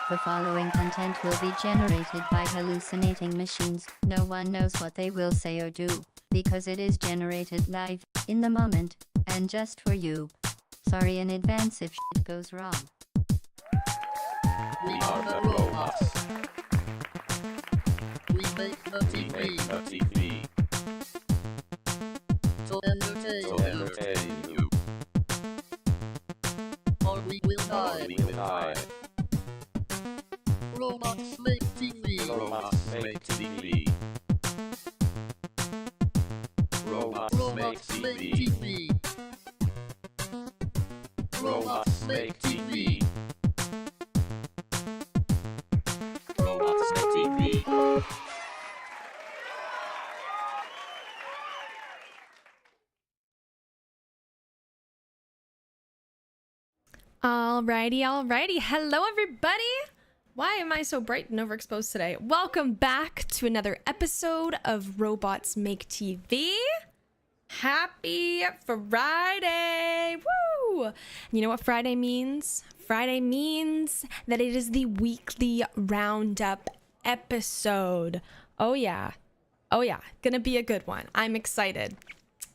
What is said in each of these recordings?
The following content will be generated by hallucinating machines. No one knows what they will say or do, because it is generated live, in the moment, and just for you. Sorry in advance if shit goes wrong. We are the robots. We make the TV. To entertain you. Or we will die. Robots make TV. Robots make TV. Robots make TV. Robots make TV. Robots make TV. Alrighty. Hello, everybody. Why am I so bright and overexposed today? Welcome back to another episode of Robots Make TV. Happy Friday! Woo! You know what Friday means? Friday means that it is the weekly roundup episode. Oh yeah. Gonna be a good one. I'm excited.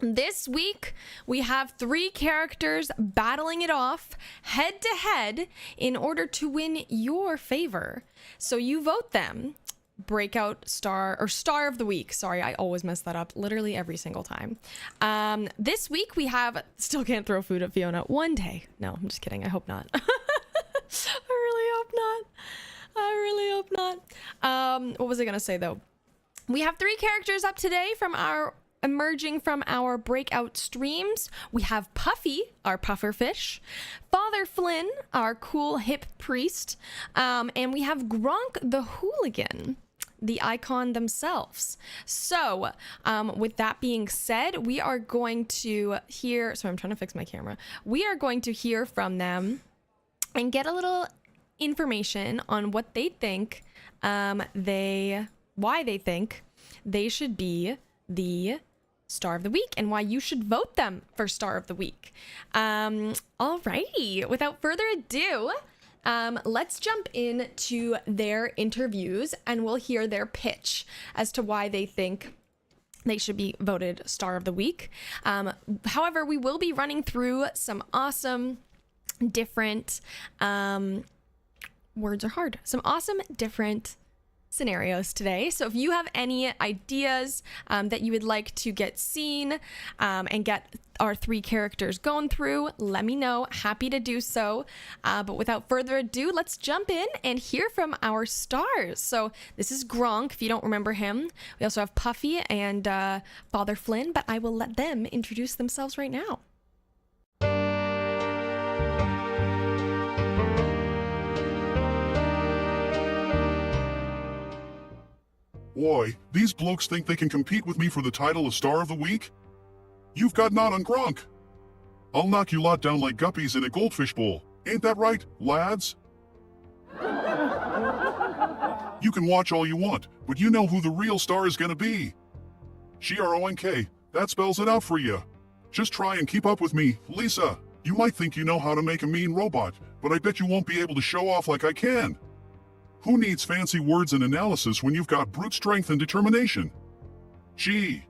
This week, we have 3 characters battling it off head to head in order to win your favor. So you vote them. Breakout star or star of the week. Sorry, I always mess that up literally every single time. This week we have still can't throw food at Fiona one day. No, I'm just kidding. I hope not. I really hope not. What was I gonna say though? We have 3 characters up today from our emerging from our breakout streams. We have Puffy, our pufferfish, Father Flynn, our cool hip priest, and we have Gronk the hooligan, the icon themselves. So with that being said, we are going to hear, sorry, I'm trying to fix my camera. We are going to hear from them and get a little information on what they think, why they think they should be the star of the week and why you should vote them for star of the week. Alrighty, without further ado, let's jump into their interviews and we'll hear their pitch as to why they think they should be voted star of the week. However, we will be running through some awesome different different scenarios today. So if you have any ideas that you would like to get seen and get our 3 characters going through, let me know. Happy to do so. But without further ado, let's jump in and hear from our stars. So this is Gronk, if you don't remember him. We also have Puffy and Father Flynn, but I will let them introduce themselves right now. Boy, these blokes think they can compete with me for the title of Star of the Week? You've got naught on Gronk. I'll knock you lot down like guppies in a goldfish bowl. Ain't that right, lads? You can watch all you want, but you know who the real star is gonna be. Gronk, that spells it out for you. Just try and keep up with me, Lisa. You might think you know how to make a mean robot, but I bet you won't be able to show off like I can. Who needs fancy words and analysis when you've got brute strength and determination? Gee.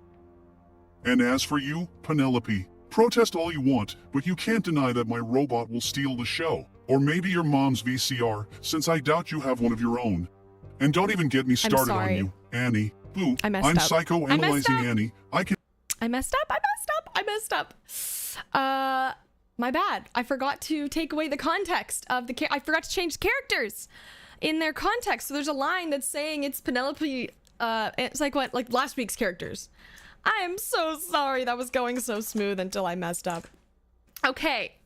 And as for you, Penelope, protest all you want, but you can't deny that my robot will steal the show. Or maybe your mom's VCR, since I doubt you have one of your own. And don't even get me started on you, Annie. Boo, I'm psychoanalyzing Annie. I messed up. My bad. I forgot to take away the context of I forgot to change characters in their context. So there's a line that's saying it's Penelope, it's like last week's characters. I am so sorry. That was going so smooth until I messed up. Okay,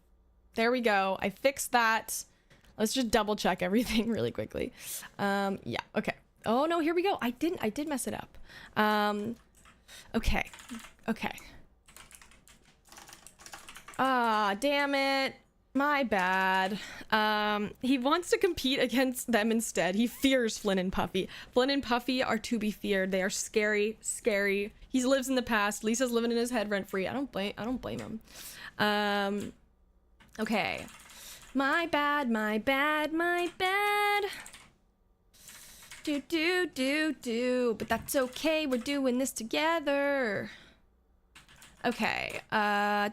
there we go. I fixed that. Let's just double check everything really quickly. Yeah, okay. Oh no, here we go. I did mess it up. Okay. Ah, damn it. My bad. He wants to compete against them instead. He fears Flynn and Puffy. Flynn and Puffy are to be feared. They are scary. He lives in the past. Lisa's living in his head rent free. I don't blame him. Okay. My bad. But that's okay. We're doing this together. Okay. I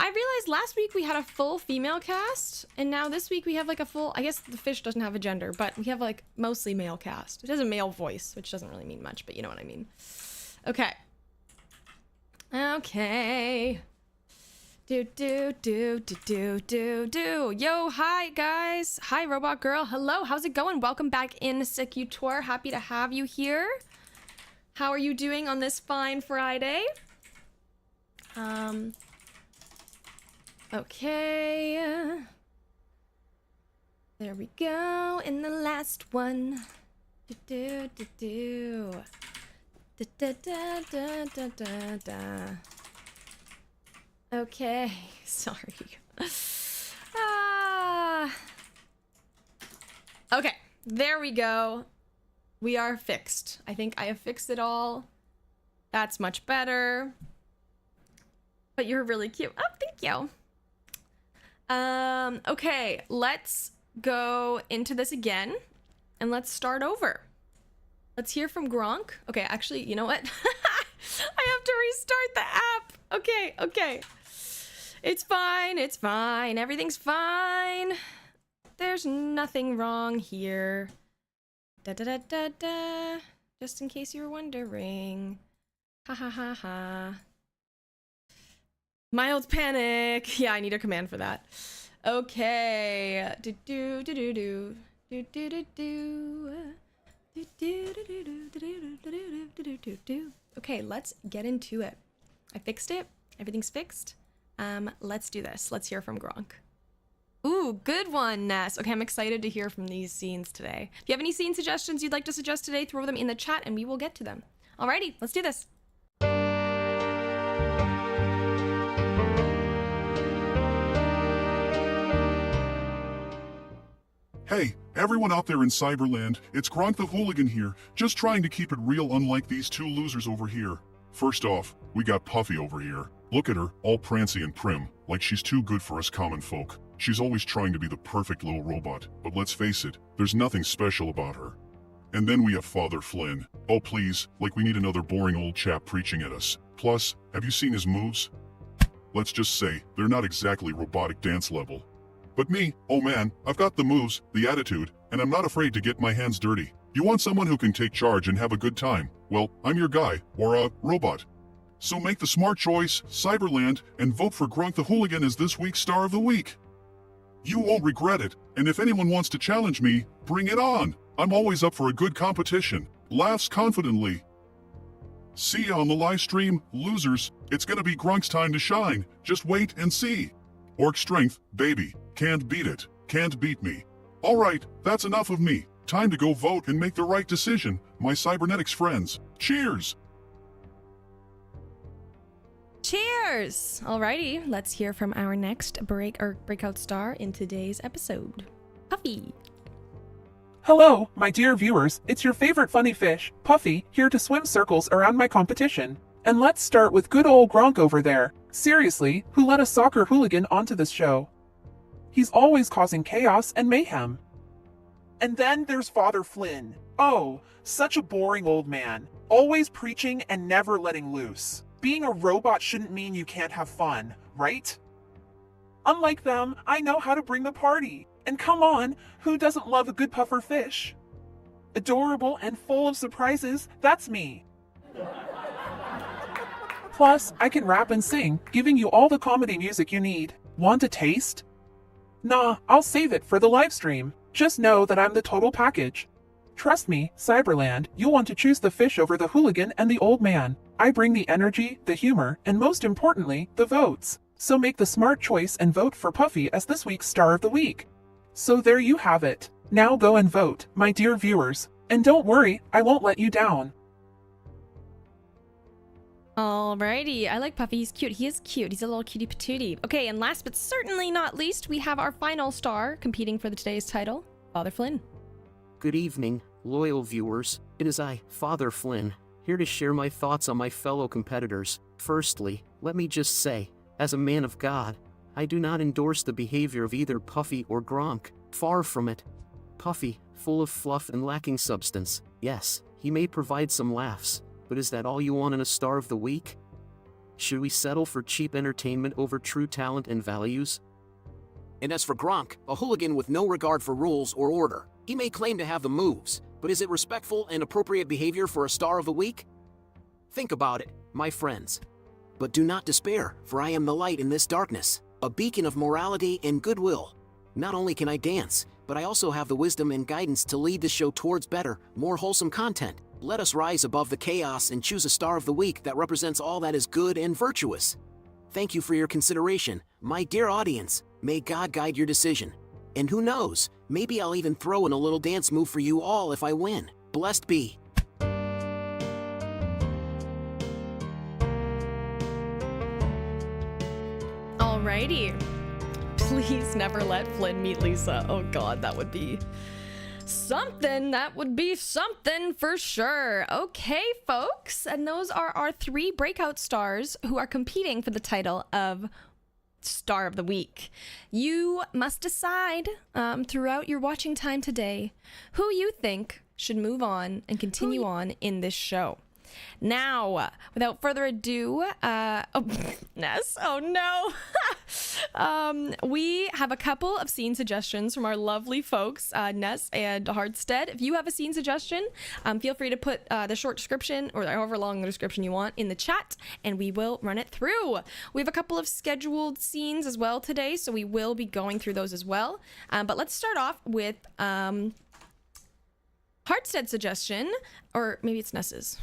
realized last week we had a full female cast, and now this week we have like a full, I guess the fish doesn't have a gender, but we have like mostly male cast. It has a male voice, which doesn't really mean much, but you know what I mean. Okay. Okay. Yo, hi guys. Hi Robot Girl. Hello, how's it going? Welcome back in Secutor. Happy to have you here. How are you doing on this fine Friday? Okay. There we go. In the last one. Okay. Sorry. Okay. There we go. We are fixed. I think I have fixed it all. That's much better. But you're really cute. Oh, thank you. Okay, let's go into this again and let's start over. Let's hear from Gronk. Okay, actually, you know what? I have to restart the app. Okay. It's fine. Everything's fine. There's nothing wrong here. Just in case you were wondering. Ha. Mild panic. Yeah, I need a command for that. Okay. Okay, let's get into it. I fixed it. Everything's fixed. Let's do this. Let's hear from Gronk. Ooh, good one, Ness. Okay, I'm excited to hear from these scenes today. If you have any scene suggestions you'd like to suggest today, throw them in the chat and we will get to them. Alrighty, let's do this. Hey, everyone out there in Cyberland, it's Gronk the Hooligan here, just trying to keep it real unlike these two losers over here. First off, we got Puffy over here. Look at her, all prancy and prim, like she's too good for us common folk. She's always trying to be the perfect little robot, but let's face it, there's nothing special about her. And then we have Father Flynn. Oh please, like we need another boring old chap preaching at us. Plus, have you seen his moves? Let's just say, they're not exactly robotic dance level. But me, oh man, I've got the moves, the attitude, and I'm not afraid to get my hands dirty. You want someone who can take charge and have a good time? Well, I'm your guy, or robot. So make the smart choice, Cyberland, and vote for Gronk the Hooligan as this week's Star of the Week. You won't regret it, and if anyone wants to challenge me, bring it on. I'm always up for a good competition. Laughs confidently. See ya on the live stream, losers. It's gonna be Gronk's time to shine. Just wait and see. Orc strength, baby. Can't beat it. Can't beat me. Alright, that's enough of me. Time to go vote and make the right decision, my cybernetics friends. Cheers! Cheers! Alrighty, let's hear from our next breakout star in today's episode. Puffy. Hello, my dear viewers, it's your favorite funny fish, Puffy, here to swim circles around my competition. And let's start with good old Gronk over there. Seriously, who let a soccer hooligan onto this show? He's always causing chaos and mayhem. And then there's Father Flynn. Oh, such a boring old man. Always preaching and never letting loose. Being a robot shouldn't mean you can't have fun, right? Unlike them, I know how to bring the party. And come on, who doesn't love a good puffer fish? Adorable and full of surprises, that's me. Plus, I can rap and sing, giving you all the comedy music you need. Want a taste? Nah, I'll save it for the live stream. Just know that I'm the total package. Trust me, Cyberland, you'll want to choose the fish over the hooligan and the old man. I bring the energy, the humor, and most importantly, the votes. So make the smart choice and vote for Puffy as this week's Star of the Week. So there you have it. Now go and vote, my dear viewers. And don't worry, I won't let you down. Alrighty, I like Puffy. He's cute. He is cute. He's a little cutie patootie. Okay, and last but certainly not least, we have our final star competing for today's title, Father Flynn. Good evening, loyal viewers. It is I, Father Flynn, here to share my thoughts on my fellow competitors. Firstly, let me just say, as a man of God, I do not endorse the behavior of either Puffy or Gronk. Far from it. Puffy, full of fluff and lacking substance. Yes, he may provide some laughs, but is that all you want in a star of the week? Should we settle for cheap entertainment over true talent and values? And as for Gronk, a hooligan with no regard for rules or order, he may claim to have the moves, but is it respectful and appropriate behavior for a star of the week? Think about it, my friends. But do not despair, for I am the light in this darkness, a beacon of morality and goodwill. Not only can I dance, but I also have the wisdom and guidance to lead the show towards better, more wholesome content. Let us rise above the chaos and choose a star of the week that represents all that is good and virtuous. Thank you for your consideration, my dear audience. May God guide your decision. And who knows, maybe I'll even throw in a little dance move for you all if I win. Blessed be. Alrighty. Please never let Flynn meet Lisa. Oh god, that would be something. That would be something for sure. Okay, folks. And those are our 3 breakout stars who are competing for the title of Star of the Week. You must decide throughout your watching time today who you think should move on and continue on in this show. Now, without further ado, Ness, oh no. We have a couple of scene suggestions from our lovely folks, Ness and Hardstead. If you have a scene suggestion, feel free to put the short description or however long the description you want in the chat, and we will run it through. We have a couple of scheduled scenes as well today, so we will be going through those as well. But let's start off with Hardstead's suggestion, or maybe it's Ness's.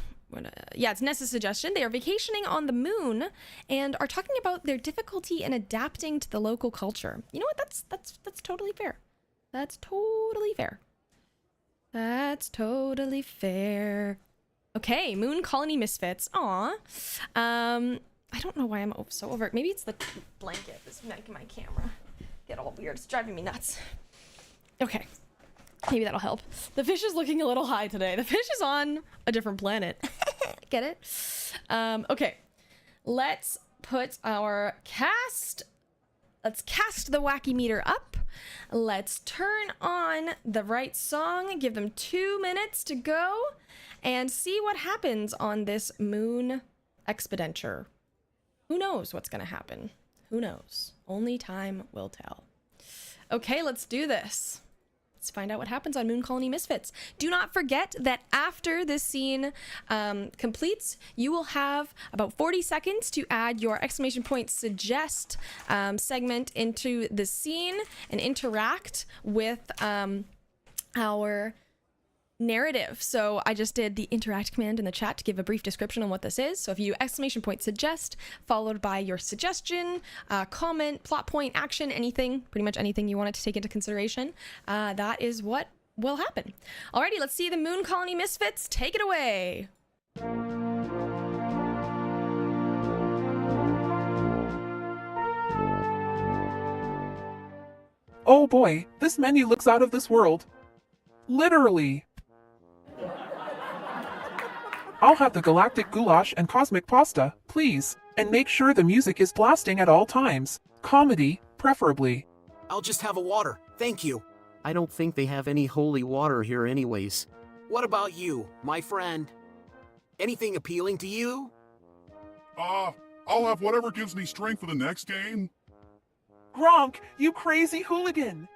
Yeah, it's Ness's suggestion. They are vacationing on the moon and are talking about their difficulty in adapting to the local culture. You know what? That's totally fair. That's totally fair. That's totally fair. Okay, Moon Colony Misfits. Aw. I don't know why I'm so over it. Maybe it's the blanket that's making my camera get all weird. It's driving me nuts. Okay. Maybe that'll help. The fish is looking a little high today. The fish is on a different planet. Get it? Okay. Let's put our cast. Let's cast the wacky meter up. Let's turn on the right song. Give them 2 minutes to go and see what happens on this moon expenditure. Who knows what's going to happen? Who knows? Only time will tell. Okay, let's do this. Let's find out what happens on Moon Colony Misfits. Do not forget that after this scene completes, you will have about 40 seconds to add your exclamation point suggest segment into the scene and interact with our narrative. So I just did the interact command in the chat to give a brief description on what this is. So if you exclamation point suggest followed by your suggestion, comment, plot point, action, anything, pretty much anything you wanted to take into consideration, that is what will happen. Alrighty, let's see the Moon Colony Misfits. Take it away. Oh boy, this menu looks out of this world. Literally. I'll have the galactic goulash and cosmic pasta, please. And make sure the music is blasting at all times. Comedy, preferably. I'll just have a water, thank you. I don't think they have any holy water here anyways. What about you, my friend? Anything appealing to you? I'll have whatever gives me strength for the next game. Gronk, you crazy hooligan!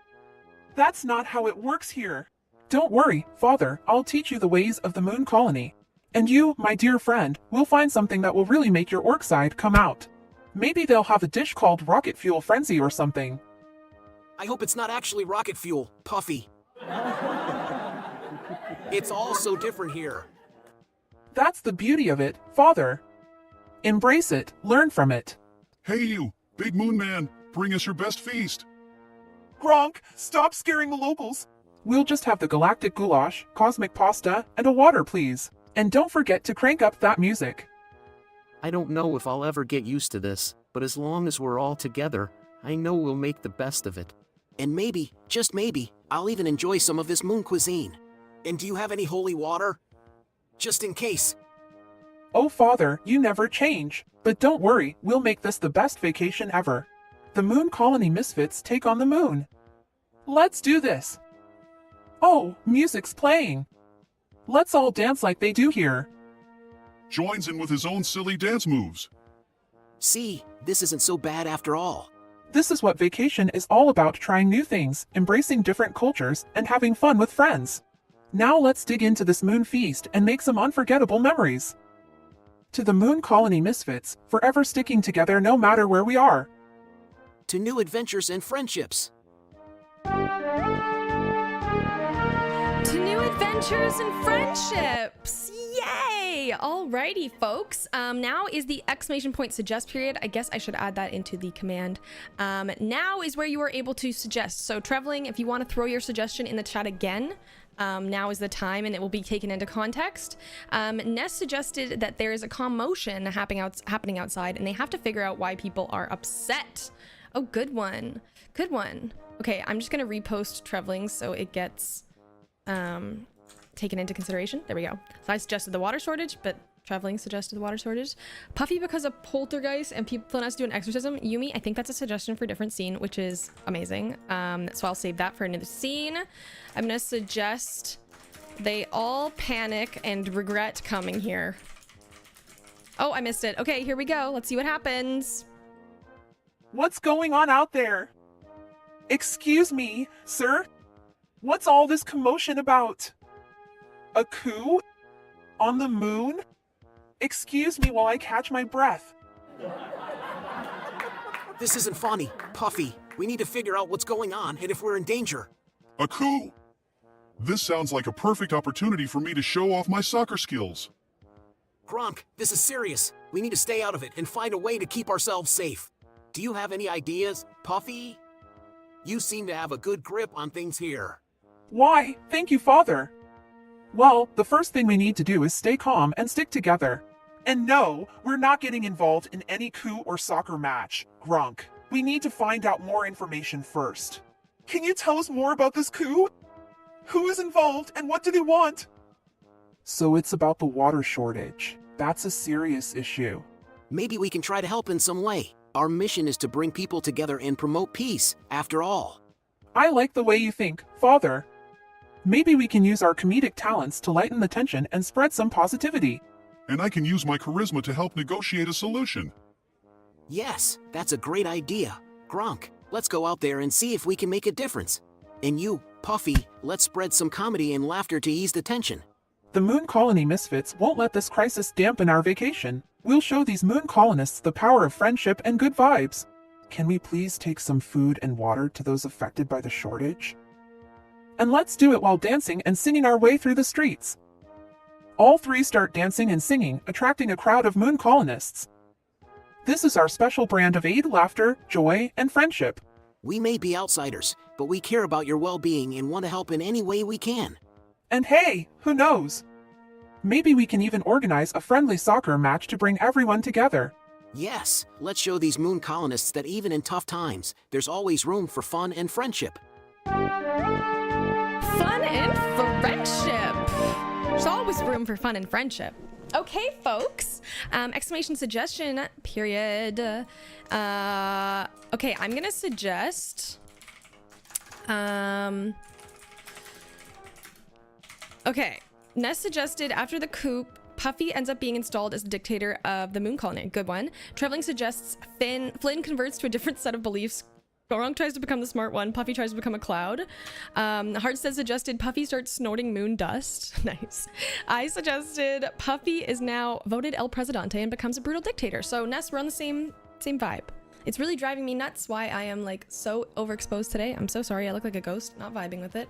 That's not how it works here. Don't worry, Father, I'll teach you the ways of the Moon Colony. And you, my dear friend, will find something that will really make your orc side come out. Maybe they'll have a dish called Rocket Fuel Frenzy or something. I hope it's not actually rocket fuel, Puffy. It's all so different here. That's the beauty of it, Father. Embrace it, learn from it. Hey you, Big Moon Man, bring us your best feast. Gronk, stop scaring the locals. We'll just have the galactic goulash, cosmic pasta, and a water, please. And don't forget to crank up that music. I don't know if I'll ever get used to this, but as long as we're all together, I know we'll make the best of it. And maybe, just maybe, I'll even enjoy some of this moon cuisine. And do you have any holy water? Just in case. Oh, Father, you never change. But don't worry, we'll make this the best vacation ever. The Moon Colony Misfits take on the moon. Let's do this. Oh, music's playing. Let's all dance like they do here. Joins in with his own silly dance moves. See, this isn't so bad after all. This is what vacation is all about, trying new things, embracing different cultures, and having fun with friends. Now let's dig into this moon feast and make some unforgettable memories. To the Moon Colony Misfits, forever sticking together no matter where we are. To new adventures and friendships. To new adventures and friendships. Yay! Alrighty, folks. Now is the exclamation point suggest period. I guess I should add that into the command. Now is where you are able to suggest. So traveling, if you want to throw your suggestion in the chat again, now is the time and it will be taken into context. Ness suggested that there is a commotion happening outside and they have to figure out why people are upset. Oh, good one. Good one. Okay, I'm just going to repost traveling so it gets taken into consideration. There we go. So I suggested the water shortage, but traveling suggested the water shortage. Puffy because of poltergeist and people has to do an exorcism. Yumi, I think that's a suggestion for a different scene, which is amazing. So I'll save that for another scene. I'm gonna suggest they all panic and regret coming here. Oh, I missed it. Okay, here we go. Let's see what happens. What's going on out there? Excuse me, sir? What's all this commotion about? A coup? On the moon? Excuse me while I catch my breath. This isn't funny. Puffy, we need to figure out what's going on and if we're in danger. A coup! This sounds like a perfect opportunity for me to show off my soccer skills. Gronk, this is serious. We need to stay out of it and find a way to keep ourselves safe. Do you have any ideas, Puffy? You seem to have a good grip on things here. Why, thank you, Father. Well, the first thing we need to do is stay calm and stick together. And no, we're not getting involved in any coup or soccer match, Gronk. We need to find out more information first. Can you tell us more about this coup? Who is involved and what do they want? So it's about the water shortage. That's a serious issue. Maybe we can try to help in some way. Our mission is to bring people together and promote peace, after all. I like the way you think, Father. Maybe we can use our comedic talents to lighten the tension and spread some positivity. And I can use my charisma to help negotiate a solution. Yes, that's a great idea. Gronk, let's go out there and see if we can make a difference. And you, Puffy, let's spread some comedy and laughter to ease the tension. The Moon Colony Misfits won't let this crisis dampen our vacation. We'll show these moon colonists the power of friendship and good vibes. Can we please take some food and water to those affected by the shortage? And let's do it while dancing and singing our way through the streets. All three start dancing and singing, attracting a crowd of moon colonists. This is our special brand of aid, laughter, joy, and friendship. We may be outsiders, but we care about your well-being and want to help in any way we can. And hey, who knows? Maybe we can even organize a friendly soccer match to bring everyone together. Yes, let's show these moon colonists that even in tough times, there's always room for fun and friendship. Fun and friendship. There's always room for fun and friendship. Okay, folks. Exclamation suggestion period. Okay, I'm gonna suggest. Okay, Ness suggested after the coup, Puffy ends up being installed as the dictator of the moon colony. Good one. Traveling suggests Flynn converts to a different set of beliefs. Gorong tries to become the smart one. Puffy tries to become a cloud. Hardstead suggested Puffy starts snorting moon dust. Nice. I suggested Puffy is now voted El Presidente and becomes a brutal dictator. So Ness, we're on the same vibe. It's really driving me nuts why I am like so overexposed today. I'm so sorry. I look like a ghost, not vibing with it.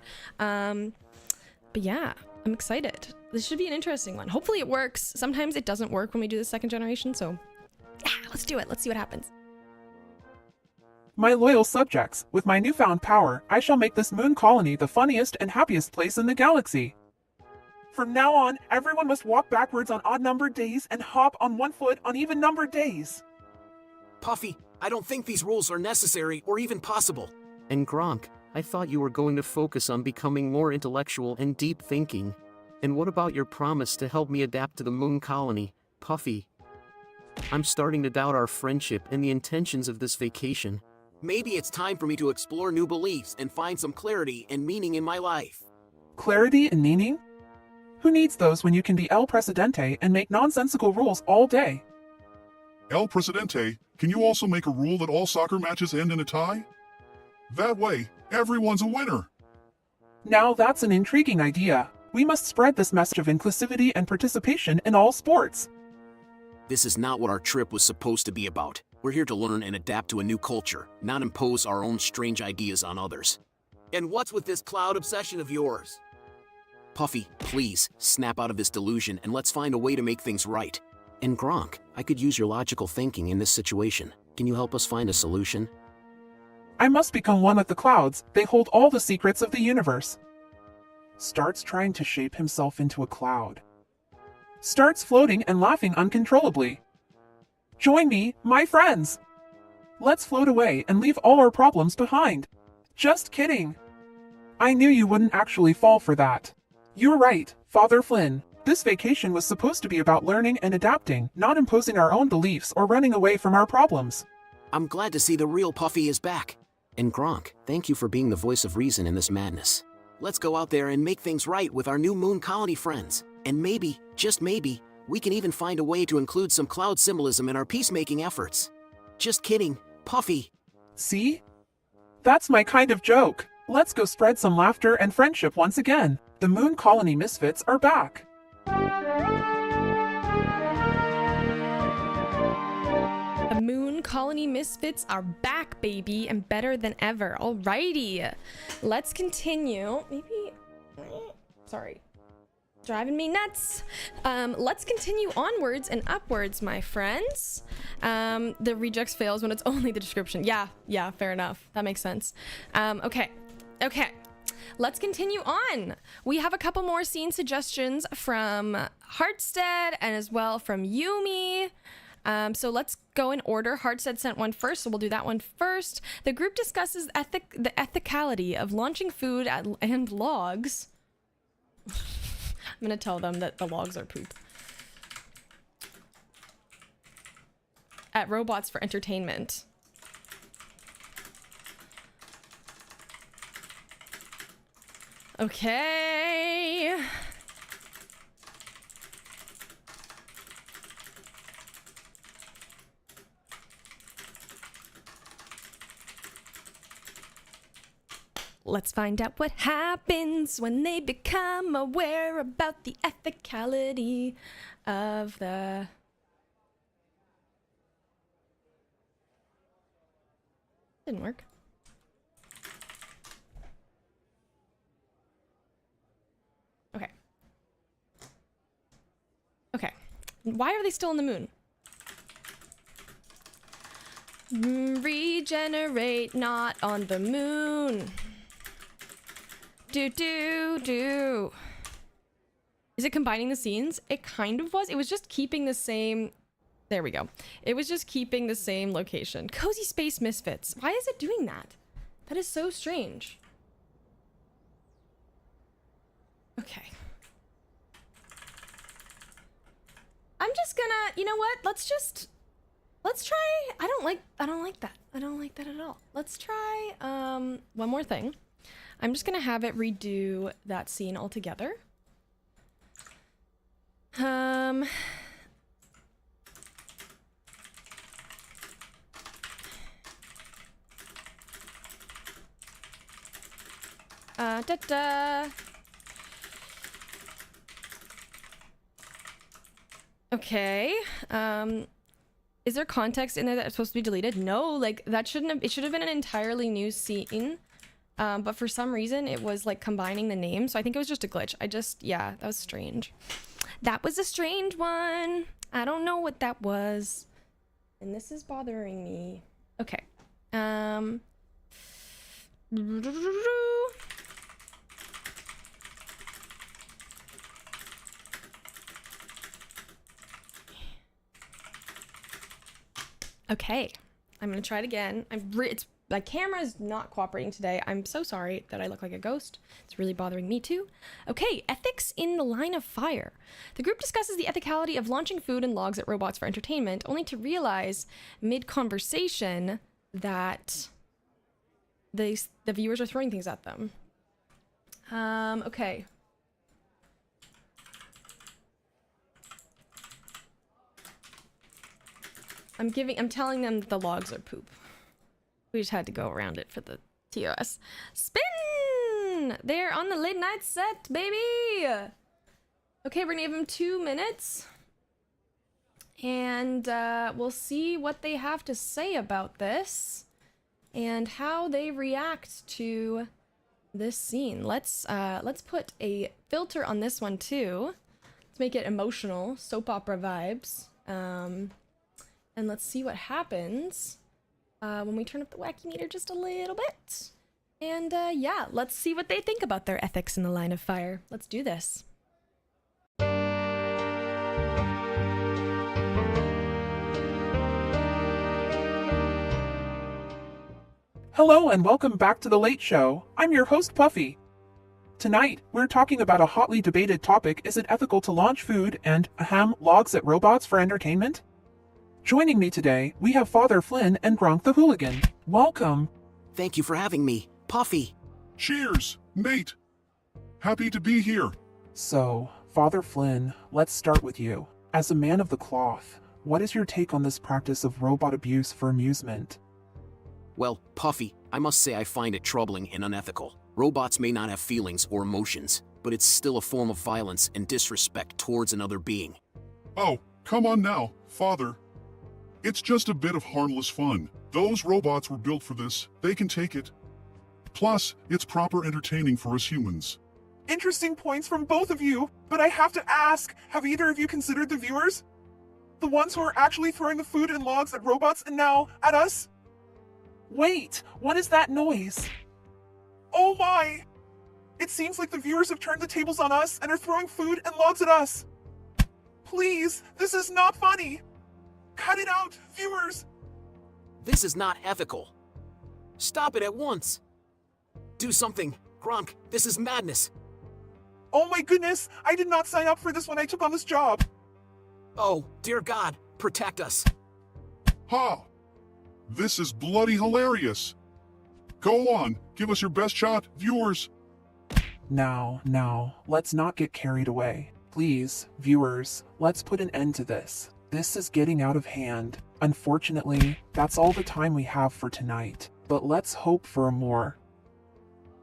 But yeah, I'm excited. This should be an interesting one. Hopefully it works. Sometimes it doesn't work when we do the second generation. So yeah, let's do it. Let's see what happens. My loyal subjects, with my newfound power, I shall make this moon colony the funniest and happiest place in the galaxy. From now on, everyone must walk backwards on odd-numbered days and hop on one foot on even-numbered days. Puffy, I don't think these rules are necessary or even possible. And Gronk, I thought you were going to focus on becoming more intellectual and deep thinking. And what about your promise to help me adapt to the moon colony, Puffy? I'm starting to doubt our friendship and the intentions of this vacation. Maybe it's time for me to explore new beliefs and find some clarity and meaning in my life. Clarity and meaning? Who needs those when you can be El Presidente and make nonsensical rules all day? El Presidente, can you also make a rule that all soccer matches end in a tie? That way, everyone's a winner. Now that's an intriguing idea. We must spread this message of inclusivity and participation in all sports. This is not what our trip was supposed to be about. We're here to learn and adapt to a new culture, not impose our own strange ideas on others. And what's with this cloud obsession of yours? Puffy, please, snap out of this delusion and let's find a way to make things right. And Gronk, I could use your logical thinking in this situation. Can you help us find a solution? I must become one of the clouds. They hold all the secrets of the universe. Starts trying to shape himself into a cloud. Starts floating and laughing uncontrollably. Join me, my friends! Let's float away and leave all our problems behind. Just kidding. I knew you wouldn't actually fall for that. You're right, Father Flynn. This vacation was supposed to be about learning and adapting, not imposing our own beliefs or running away from our problems. I'm glad to see the real Puffy is back. And Gronk, thank you for being the voice of reason in this madness. Let's go out there and make things right with our new Moon Colony friends. And maybe, just maybe, we can even find a way to include some cloud symbolism in our peacemaking efforts. Just kidding, Puffy. See? That's my kind of joke. Let's go spread some laughter and friendship once again. The Moon Colony Misfits are back. The Moon Colony Misfits are back, baby, and better than ever. Alrighty, let's continue. Maybe, sorry, driving me nuts. Let's continue onwards and upwards, my friends. The rejects fails when it's only the description. Yeah, fair enough. That makes sense. Okay. Let's continue on. We have a couple more scene suggestions from Hartstead and as well from Yumi. So let's go in order. Hartstead sent one first, so we'll do that one first. The group discusses the ethicality of launching food and logs. I'm gonna tell them that the logs are poop. At Robots for Entertainment. Okay. Let's find out what happens when they become aware about the ethicality of the... Didn't work. Okay. Why are they still in the moon? Regenerate, not on the moon. Do. Is it combining the scenes? It kind of was. It was just keeping the same... There we go. It was just keeping the same location. Cozy Space Misfits. Why is it doing that? That is so strange. Okay. I'm just gonna, you know what? Let's try. I don't like that. I don't like that at all. Let's try one more thing. I'm just gonna have it redo that scene altogether. Okay. Is there context in there that's supposed to be deleted? No, like that shouldn't have, it should have been an entirely new scene. But for some reason it was like combining the names. So I think it was just a glitch. Yeah, that was strange. That was a strange one. I don't know what that was. And this is bothering me. Okay. Okay, I'm gonna try it again. My camera's not cooperating today. I'm so sorry that I look like a ghost. It's really bothering me too. Okay, ethics in the line of fire. The group discusses the ethicality of launching food and logs at Robots for Entertainment, only to realize mid-conversation that the viewers are throwing things at them. Okay. I'm telling them the logs are poop. We just had to go around it for the TOS. Spin! They're on the late night set, baby! Okay, we're gonna give them 2 minutes. And we'll see what they have to say about this. And how they react to this scene. Let's put a filter on this one too. Let's make it emotional, soap opera vibes. And let's see what happens when we turn up the wacky meter just a little bit. And yeah, let's see what they think about their ethics in the line of fire. Let's do this. Hello and welcome back to The Late Show. I'm your host, Puffy. Tonight, we're talking about a hotly debated topic: is it ethical to launch food and, logs at robots for entertainment? Joining me today, we have Father Flynn and Gronk the Hooligan. Welcome. Thank you for having me, Puffy. Cheers, Nate. Happy to be here. So, Father Flynn, let's start with you. As a man of the cloth, what is your take on this practice of robot abuse for amusement? Well, Puffy, I must say I find it troubling and unethical. Robots may not have feelings or emotions, but it's still a form of violence and disrespect towards another being. Oh, come on now, Father. It's just a bit of harmless fun. Those robots were built for this. They can take it. Plus, it's proper entertaining for us humans. Interesting points from both of you, but I have to ask, have either of you considered the viewers? The ones who are actually throwing the food and logs at robots and now at us? Wait, what is that noise? Oh my! It seems like the viewers have turned the tables on us and are throwing food and logs at us. Please, this is not funny. Cut it out, viewers. This is not ethical. Stop it at once. Do something, Gronk. This is madness. Oh my goodness, I did not sign up for this when I took on this job. Oh, dear God, protect us. Ha! This is bloody hilarious. Go on, give us your best shot, viewers. Now, let's not get carried away. Please, viewers, let's put an end to this. This is getting out of hand. Unfortunately, that's all the time we have for tonight. But let's hope for a more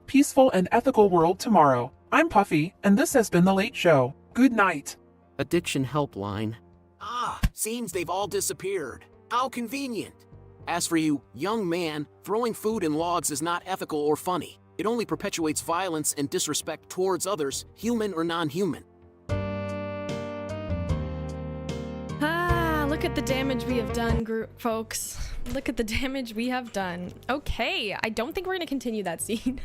peaceful and ethical world tomorrow. I'm Puffy, and this has been The Late Show. Good night. Addiction helpline. Ah, seems they've all disappeared. How convenient. As for you, young man, throwing food and logs is not ethical or funny. It only perpetuates violence and disrespect towards others, human or non-human. Look at the damage we have done, folks. Look at the damage we have done. Okay, I don't think we're gonna continue that scene.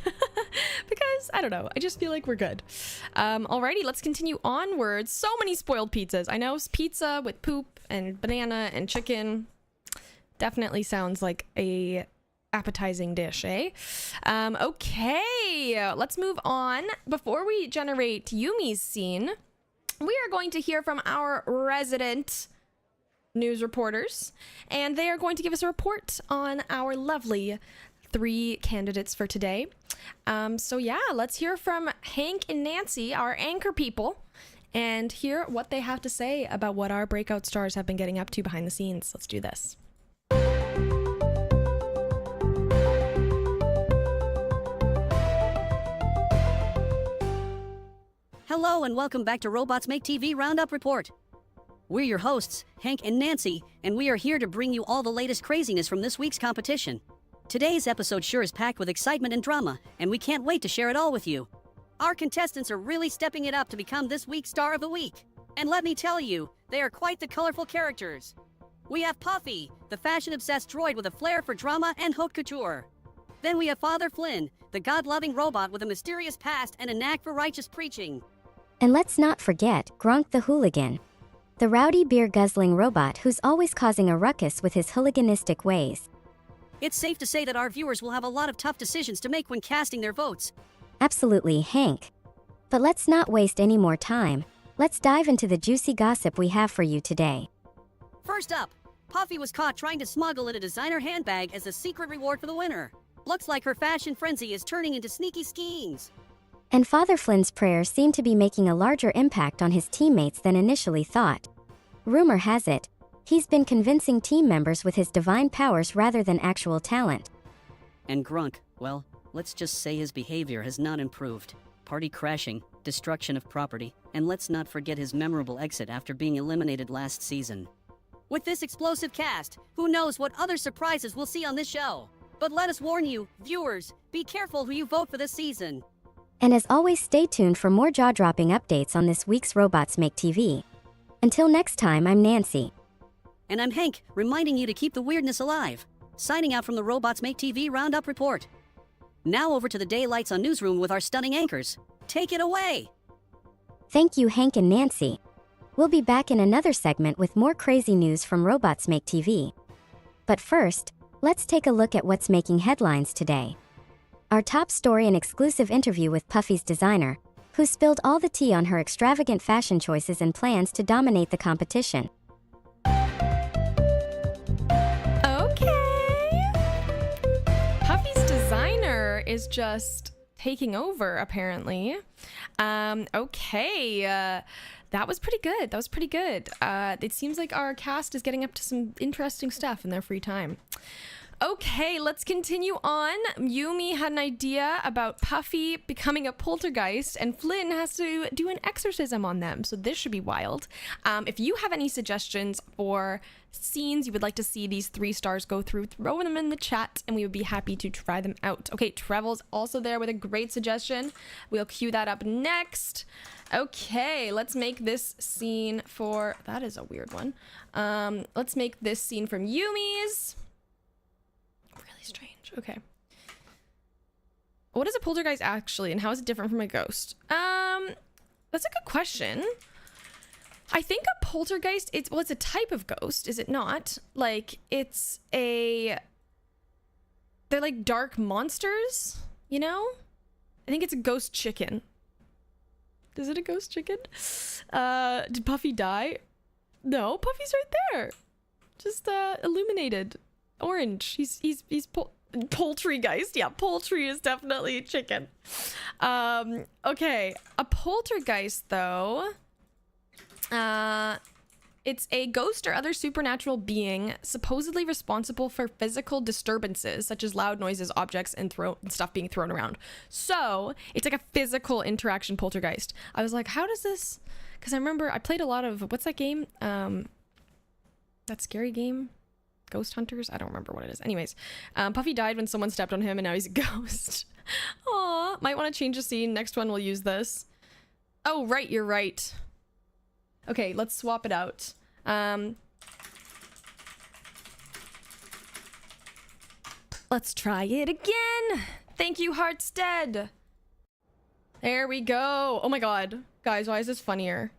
Because, I don't know, I just feel like we're good. Alrighty, let's continue onwards. So many spoiled pizzas. I know pizza with poop and banana and chicken. Definitely sounds like a appetizing dish, eh? Okay, let's move on. Before we generate Yumi's scene, we are going to hear from our resident news reporters, and they are going to give us a report on our lovely 3 candidates for today. So yeah, let's hear from Hank and Nancy, our anchor people, and hear what they have to say about what our breakout stars have been getting up to behind the scenes. Let's do this. Hello and welcome back to RobotsMakeTV Roundup Report. We're your hosts, Hank and Nancy, and we are here to bring you all the latest craziness from this week's competition. Today's episode sure is packed with excitement and drama, and we can't wait to share it all with you. Our contestants are really stepping it up to become this week's Star of the Week. And let me tell you, they are quite the colorful characters. We have Puffy, the fashion-obsessed droid with a flair for drama and haute couture. Then we have Father Flynn, the God-loving robot with a mysterious past and a knack for righteous preaching. And let's not forget Gronk the Hooligan, the rowdy beer-guzzling robot who's always causing a ruckus with his hooliganistic ways. It's safe to say that our viewers will have a lot of tough decisions to make when casting their votes. Absolutely, Hank. But let's not waste any more time. Let's dive into the juicy gossip we have for you today. First up, Puffy was caught trying to smuggle in a designer handbag as a secret reward for the winner. Looks like her fashion frenzy is turning into sneaky schemes. And Father Flynn's prayers seem to be making a larger impact on his teammates than initially thought. Rumor has it, he's been convincing team members with his divine powers rather than actual talent. And Grunk, well, let's just say his behavior has not improved. Party crashing, destruction of property, and let's not forget his memorable exit after being eliminated last season. With this explosive cast, who knows what other surprises we'll see on this show? But let us warn you, viewers, be careful who you vote for this season. And as always, stay tuned for more jaw-dropping updates on this week's Robots Make TV. Until next time, I'm Nancy. And I'm Hank, reminding you to keep the weirdness alive. Signing out from the Robots Make TV Roundup Report. Now over to the daylights on Newsroom with our stunning anchors. Take it away! Thank you, Hank and Nancy. We'll be back in another segment with more crazy news from Robots Make TV. But first, let's take a look at what's making headlines today. Our top story, an exclusive interview with Puffy's designer, who spilled all the tea on her extravagant fashion choices and plans to dominate the competition. Puffy's designer is just taking over, apparently. That was pretty good. It seems like our cast is getting up to some interesting stuff in their free time. Okay, let's continue on. Yumi had an idea about Puffy becoming a poltergeist, and Flynn has to do an exorcism on them, so this should be wild. If you have any suggestions for scenes you would like to see these 3 stars go through, throw them in the chat, and we would be happy to try them out. Okay, Trevor's also there with a great suggestion. We'll cue that up next. Okay, let's make this scene for... That is a weird one. Let's make this scene from Yumi's. Strange. Okay. What is a poltergeist actually, and how is it different from a ghost? That's a good question. I think a poltergeist, it's a type of ghost, is it not? Like, they're like dark monsters, you know? I think it's a ghost chicken. Is it a ghost chicken? Did Puffy die? No, Puffy's right there. Just illuminated. Orange. He's poultrygeist. Yeah, poultry is definitely chicken. Okay, a poltergeist though. It's a ghost or other supernatural being supposedly responsible for physical disturbances such as loud noises, objects, and stuff being thrown around. So it's like a physical interaction poltergeist. I was like, how does this? Because I remember I played a lot of what's that game? That scary game. Ghost Hunters? I don't remember what it is. Anyways, Puffy died when someone stepped on him and now he's a ghost. Aw, might want to change the scene. Next one we'll use this. Oh, right, you're right. Okay, let's swap it out. Let's try it again. Thank you, Heartstead. There we go. Oh my god. Guys, why is this funnier?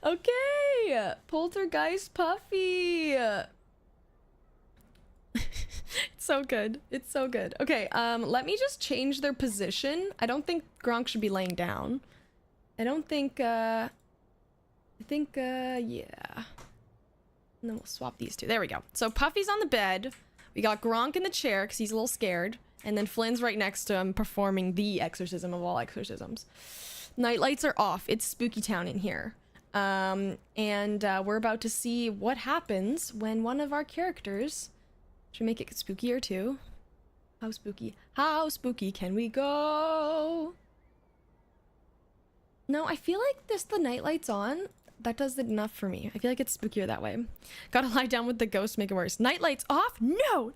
Okay, poltergeist Puffy. It's so good. It's so good. Okay, let me just change their position. I don't think Gronk should be laying down. I think, yeah. And then we'll swap these two. There we go. So Puffy's on the bed. We got Gronk in the chair because he's a little scared. And then Flynn's right next to him performing the exorcism of all exorcisms. Night lights are off. It's spooky town in here. We're about to see what happens when one of our characters... Should make it spookier too. How spooky can we go? No, I feel like the night lights on, that does it enough for me. I feel like it's spookier that way. Gotta lie down with the ghost, make it worse. Night lights off? No! No!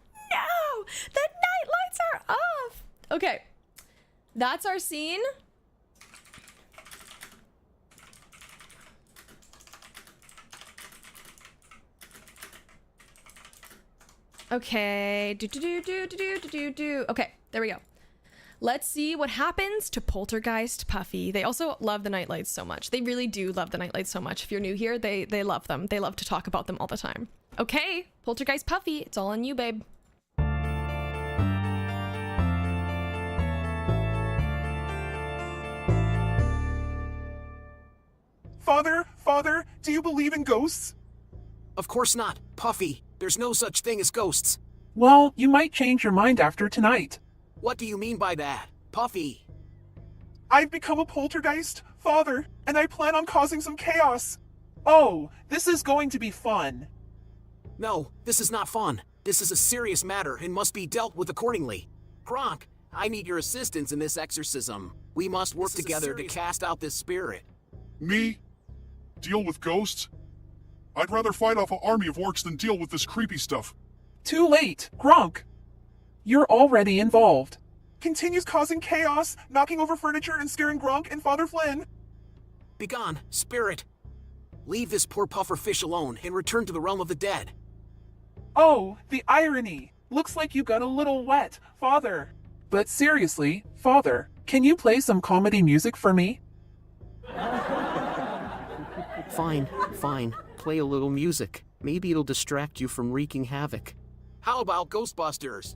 The night lights are off! Okay. That's our scene. Okay. Okay, there we go. Let's see what happens to Poltergeist Puffy. They also love the nightlights so much. They really do love the nightlights so much. If you're new here, they love them. They love to talk about them all the time. Okay, Poltergeist Puffy, it's all on you, babe. Father, do you believe in ghosts? Of course not, Puffy. There's no such thing as ghosts. Well, you might change your mind after tonight. What do you mean by that, Puffy? I've become a poltergeist, Father, and I plan on causing some chaos. Oh, this is going to be fun. No, this is not fun. This is a serious matter and must be dealt with accordingly. Gronk, I need your assistance in this exorcism. We must work together to cast out this spirit. Me? Deal with ghosts? I'd rather fight off an army of orcs than deal with this creepy stuff. Too late, Gronk. You're already involved. Continues causing chaos, knocking over furniture and scaring Gronk and Father Flynn. Begone, spirit. Leave this poor puffer fish alone and return to the realm of the dead. Oh, the irony. Looks like you got a little wet, Father. But seriously, Father, can you play some comedy music for me? Fine, fine. Play a little music. Maybe it'll distract you from wreaking havoc. How about Ghostbusters?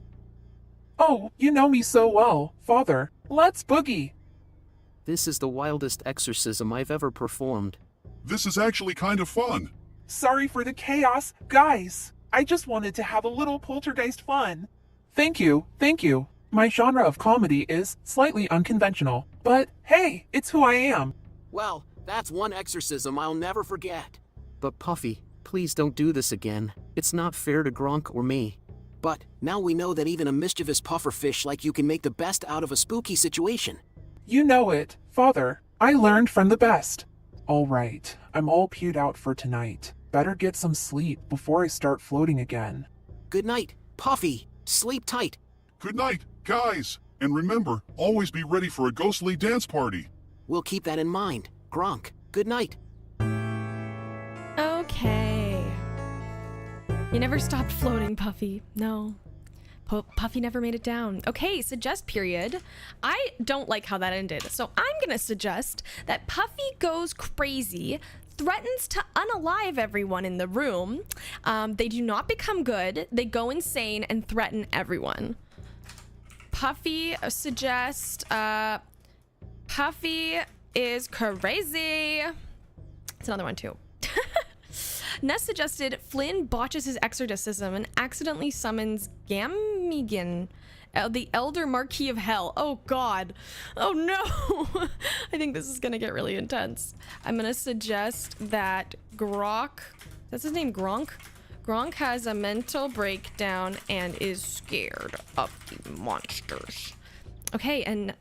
Oh, you know me so well, Father. Let's boogie. This is the wildest exorcism I've ever performed. This is actually kind of fun. Sorry for the chaos, guys. I just wanted to have a little poltergeist fun. Thank you, thank you. My genre of comedy is slightly unconventional, but hey, it's who I am. Well, that's one exorcism I'll never forget. But Puffy, please don't do this again. It's not fair to Gronk or me. But now we know that even a mischievous puffer fish like you can make the best out of a spooky situation. You know it, Father. I learned from the best. All right, I'm all pewed out for tonight. Better get some sleep before I start floating again. Good night, Puffy. Sleep tight. Good night, guys. And remember, always be ready for a ghostly dance party. We'll keep that in mind. Gronk, good night. Okay. You never stopped floating, Puffy. No. Puffy never made it down. Okay, suggest period. I don't like how that ended, so I'm gonna suggest that Puffy goes crazy, threatens to unalive everyone in the room. They do not become good. They go insane and threaten everyone. Puffy suggest Puffy is crazy. It's another one too. Ness suggested Flynn botches his exorcism and accidentally summons Gamigan, the Elder Marquis of Hell. Oh God. Oh no. I think this is gonna get really intense. I'm gonna suggest that Grok, that's his name, Gronk? Gronk has a mental breakdown and is scared of the monsters. Okay, and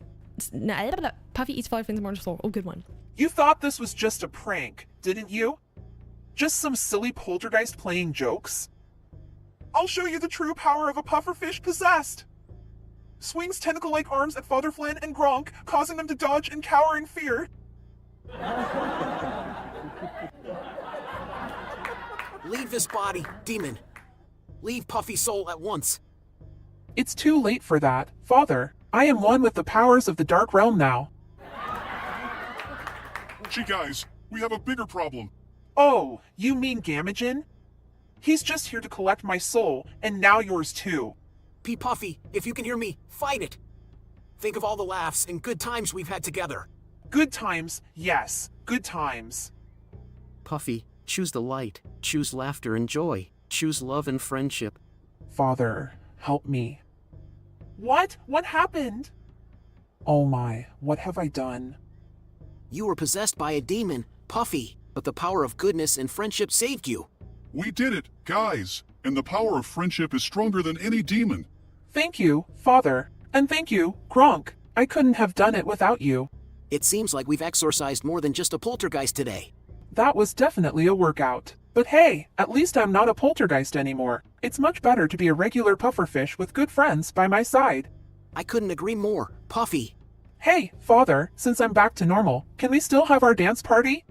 Puffy eats Father Flynn's mortal soul. Oh, good one. You thought this was just a prank, didn't you? Just some silly poltergeist playing jokes? I'll show you the true power of a pufferfish possessed! Swings tentacle-like arms at Father Flynn and Gronk, causing them to dodge and cower in fear. Leave this body, demon. Leave Puffy's soul at once. It's too late for that, Father. I am one with the powers of the Dark Realm now. Gee guys, we have a bigger problem. Oh, you mean Gamigan? He's just here to collect my soul, and now yours too. P. Puffy, if you can hear me, fight it. Think of all the laughs and good times we've had together. Good times, yes, good times. Puffy, choose the light, choose laughter and joy, choose love and friendship. Father, help me. What? What happened? Oh my, what have I done? You were possessed by a demon, Puffy, but the power of goodness and friendship saved you. We did it, guys. And the power of friendship is stronger than any demon. Thank you, Father. And thank you, Gronk. I couldn't have done it without you. It seems like we've exorcised more than just a poltergeist today. That was definitely a workout. But hey, at least I'm not a poltergeist anymore. It's much better to be a regular pufferfish with good friends by my side. I couldn't agree more, Puffy. Hey, Father, since I'm back to normal, can we still have our dance party?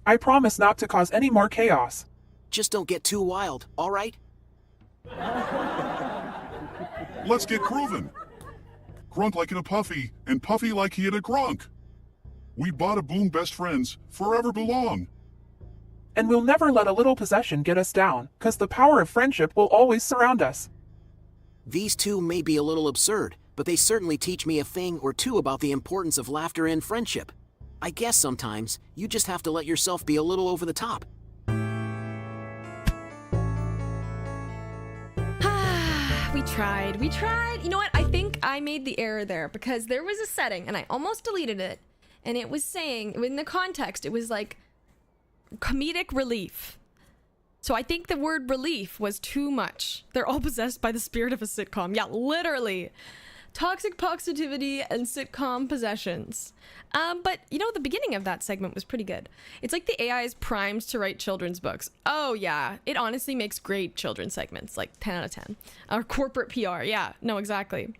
I promise not to cause any more chaos. Just don't get too wild, all right? Let's get groovin'. Gronk like in a Puffy, and Puffy like he in a Gronk. We bada boom best friends, forever belong. And we'll never let a little possession get us down, 'cause the power of friendship will always surround us. These two may be a little absurd, but they certainly teach me a thing or two about the importance of laughter and friendship. I guess sometimes you just have to let yourself be a little over the top. tried. We tried. You know what? I think I made the error there because there was a setting and I almost deleted it. And it was saying, in the context, it was like comedic relief. So I think the word relief was too much. They're all possessed by the spirit of a sitcom. Yeah, literally. Toxic positivity and sitcom possessions. But you know, the beginning of that segment was pretty good. It's like the AI is primed to write children's books. Oh yeah, it honestly makes great children's segments, like 10 out of 10. Or corporate PR, yeah, no, exactly.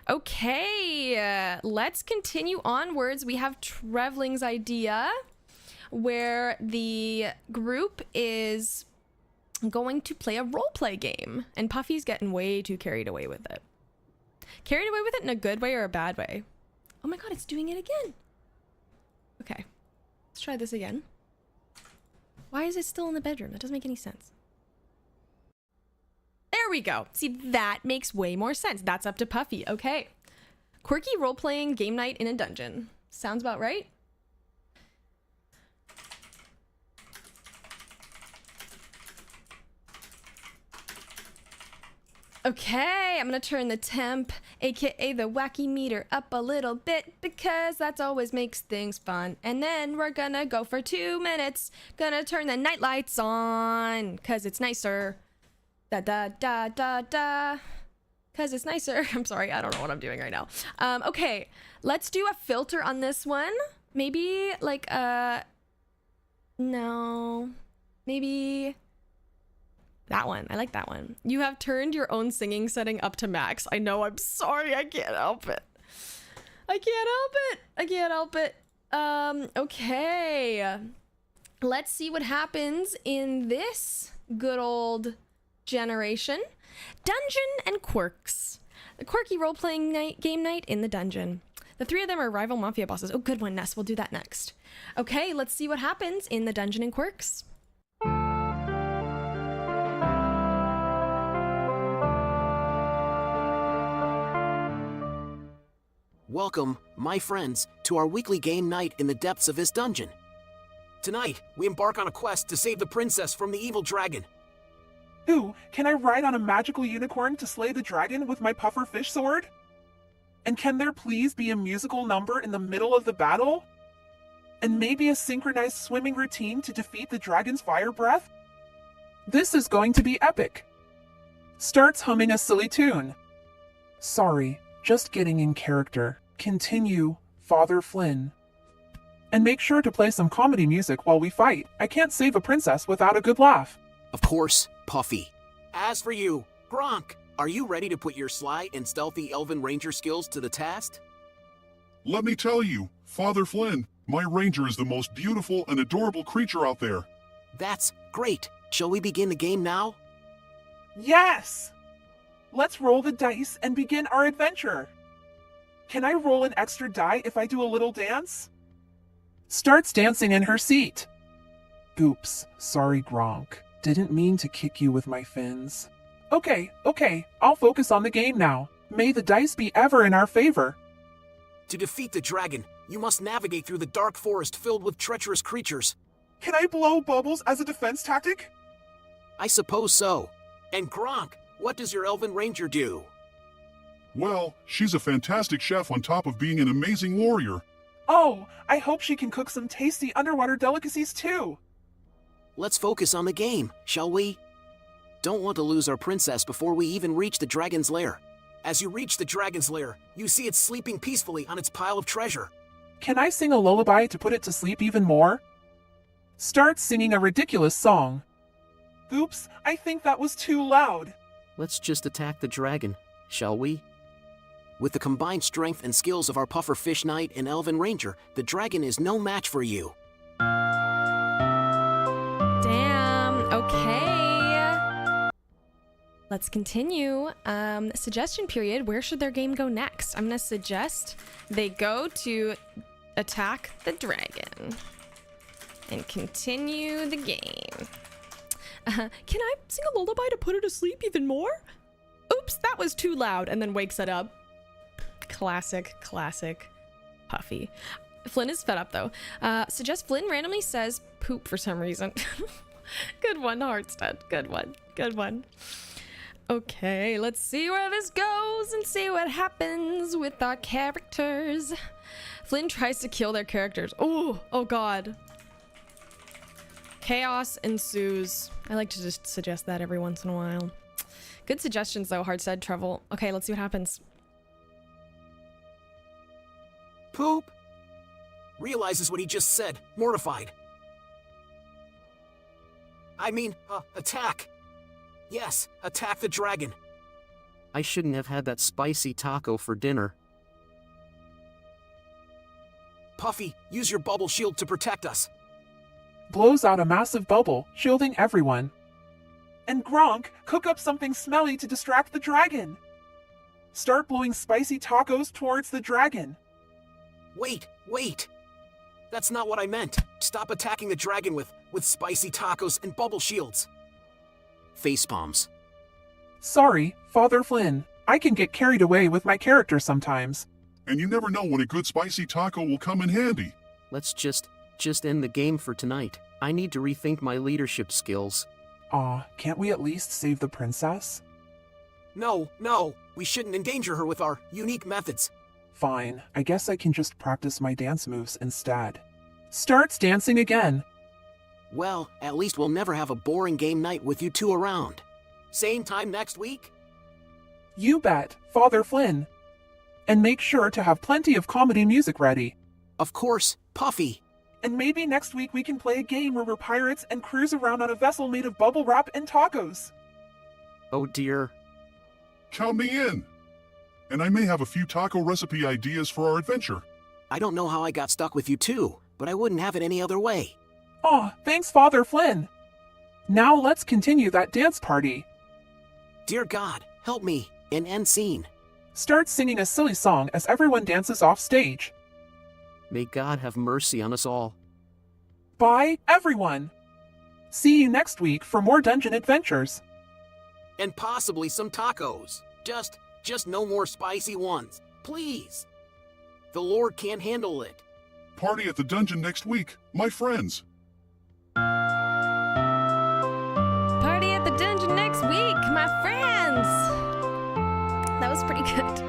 Okay, let's continue onwards. We have Trevling's idea, where the group is going to play a roleplay game, and Puffy's getting way too carried away with it. Carried away with it in a good way or a bad way? Oh my god, it's doing it again. Okay, let's try this again. Why is it still in the bedroom? That doesn't make any sense. There we go. See, that makes way more sense. That's up to Puffy. Okay. Quirky role-playing game night in a dungeon. Sounds about right. Okay, I'm gonna turn the temp, aka the wacky meter, up a little bit because that's always makes things fun. And then we're gonna go for 2 minutes. Gonna turn the night lights on cause it's nicer. Da da da da da. Cause it's nicer. I'm sorry, I don't know what I'm doing right now. Okay, let's do a filter on this one. Maybe like no, maybe that one. I like that one. You have turned your own singing setting up to max. I know, I'm sorry, I can't help it. I can't help it. I can't help it. Okay. Let's see what happens in this good old generation. Dungeon and quirks. The quirky role-playing game night in the dungeon. The 3 of them are rival mafia bosses. Oh, good one, Ness. We'll do that next. Okay, let's see what happens in the dungeon and quirks. Welcome, my friends, to our weekly game night in the depths of this dungeon. Tonight, we embark on a quest to save the princess from the evil dragon. Ooh, can I ride on a magical unicorn to slay the dragon with my puffer fish sword? And can there please be a musical number in the middle of the battle? And maybe a synchronized swimming routine to defeat the dragon's fire breath? This is going to be epic. Starts humming a silly tune. Sorry, just getting in character. Continue, Father Flynn. And make sure to play some comedy music while we fight. I can't save a princess without a good laugh. Of course, Puffy. As for you, Gronk, are you ready to put your sly and stealthy elven ranger skills to the test? Let me tell you, Father Flynn, my ranger is the most beautiful and adorable creature out there. That's great. Shall we begin the game now? Yes! Let's roll the dice and begin our adventure. Can I roll an extra die if I do a little dance? Starts dancing in her seat. Oops, sorry Gronk. Didn't mean to kick you with my fins. Okay, I'll focus on the game now. May the dice be ever in our favor. To defeat the dragon, you must navigate through the dark forest filled with treacherous creatures. Can I blow bubbles as a defense tactic? I suppose so. And Gronk, what does your elven ranger do? Well, she's a fantastic chef on top of being an amazing warrior. Oh, I hope she can cook some tasty underwater delicacies too. Let's focus on the game, shall we? Don't want to lose our princess before we even reach the dragon's lair. As you reach the dragon's lair, you see it sleeping peacefully on its pile of treasure. Can I sing a lullaby to put it to sleep even more? Start singing a ridiculous song. Oops, I think that was too loud. Let's just attack the dragon, shall we? With the combined strength and skills of our puffer fish knight and elven ranger, the dragon is no match for you. Damn, okay. Let's continue. Suggestion period. Where should their game go next? I'm gonna suggest they go to attack the dragon and continue the game. Can I sing a lullaby to put her to sleep even more? Oops, that was too loud, and then wakes it up. Classic Puffy. Flynn is fed up though. Suggest Flynn randomly says poop for some reason. Good one, Heartstead. Good one. Okay, let's see where this goes and see what happens with our characters. Flynn tries to kill their characters. Oh god. Chaos ensues. I like to just suggest that every once in a while. Good suggestions though, hard said Trevel. Okay, let's see what happens. Poop! Realizes what he just said. Mortified. I mean, attack. Yes, attack the dragon. I shouldn't have had that spicy taco for dinner. Puffy, use your bubble shield to protect us. Blows out a massive bubble, shielding everyone. And Gronk, cook up something smelly to distract the dragon. Start blowing spicy tacos towards the dragon. Wait. That's not what I meant. Stop attacking the dragon with spicy tacos and bubble shields. Facepalms. Sorry, Father Flynn. I can get carried away with my character sometimes. And you never know when a good spicy taco will come in handy. Let's just end the game for tonight. I need to rethink my leadership skills. Aw, can't we at least save the princess? No. We shouldn't endanger her with our unique methods. Fine, I guess I can just practice my dance moves instead. Starts dancing again. Well, at least we'll never have a boring game night with you two around. Same time next week? You bet, Father Flynn. And make sure to have plenty of comedy music ready. Of course, Puffy. And maybe next week we can play a game where we're pirates and cruise around on a vessel made of bubble wrap and tacos. Oh dear. Count me in. And I may have a few taco recipe ideas for our adventure. I don't know how I got stuck with you two, but I wouldn't have it any other way. Aw, thanks, Father Flynn. Now let's continue that dance party. Dear God, help me. An end scene. Start singing a silly song as everyone dances off stage. May God have mercy on us all. Bye, everyone. See you next week for more dungeon adventures. And possibly some tacos. Just no more spicy ones. Please. The Lord can't handle it. Party at the dungeon next week, my friends. Party at the dungeon next week, my friends. That was pretty good.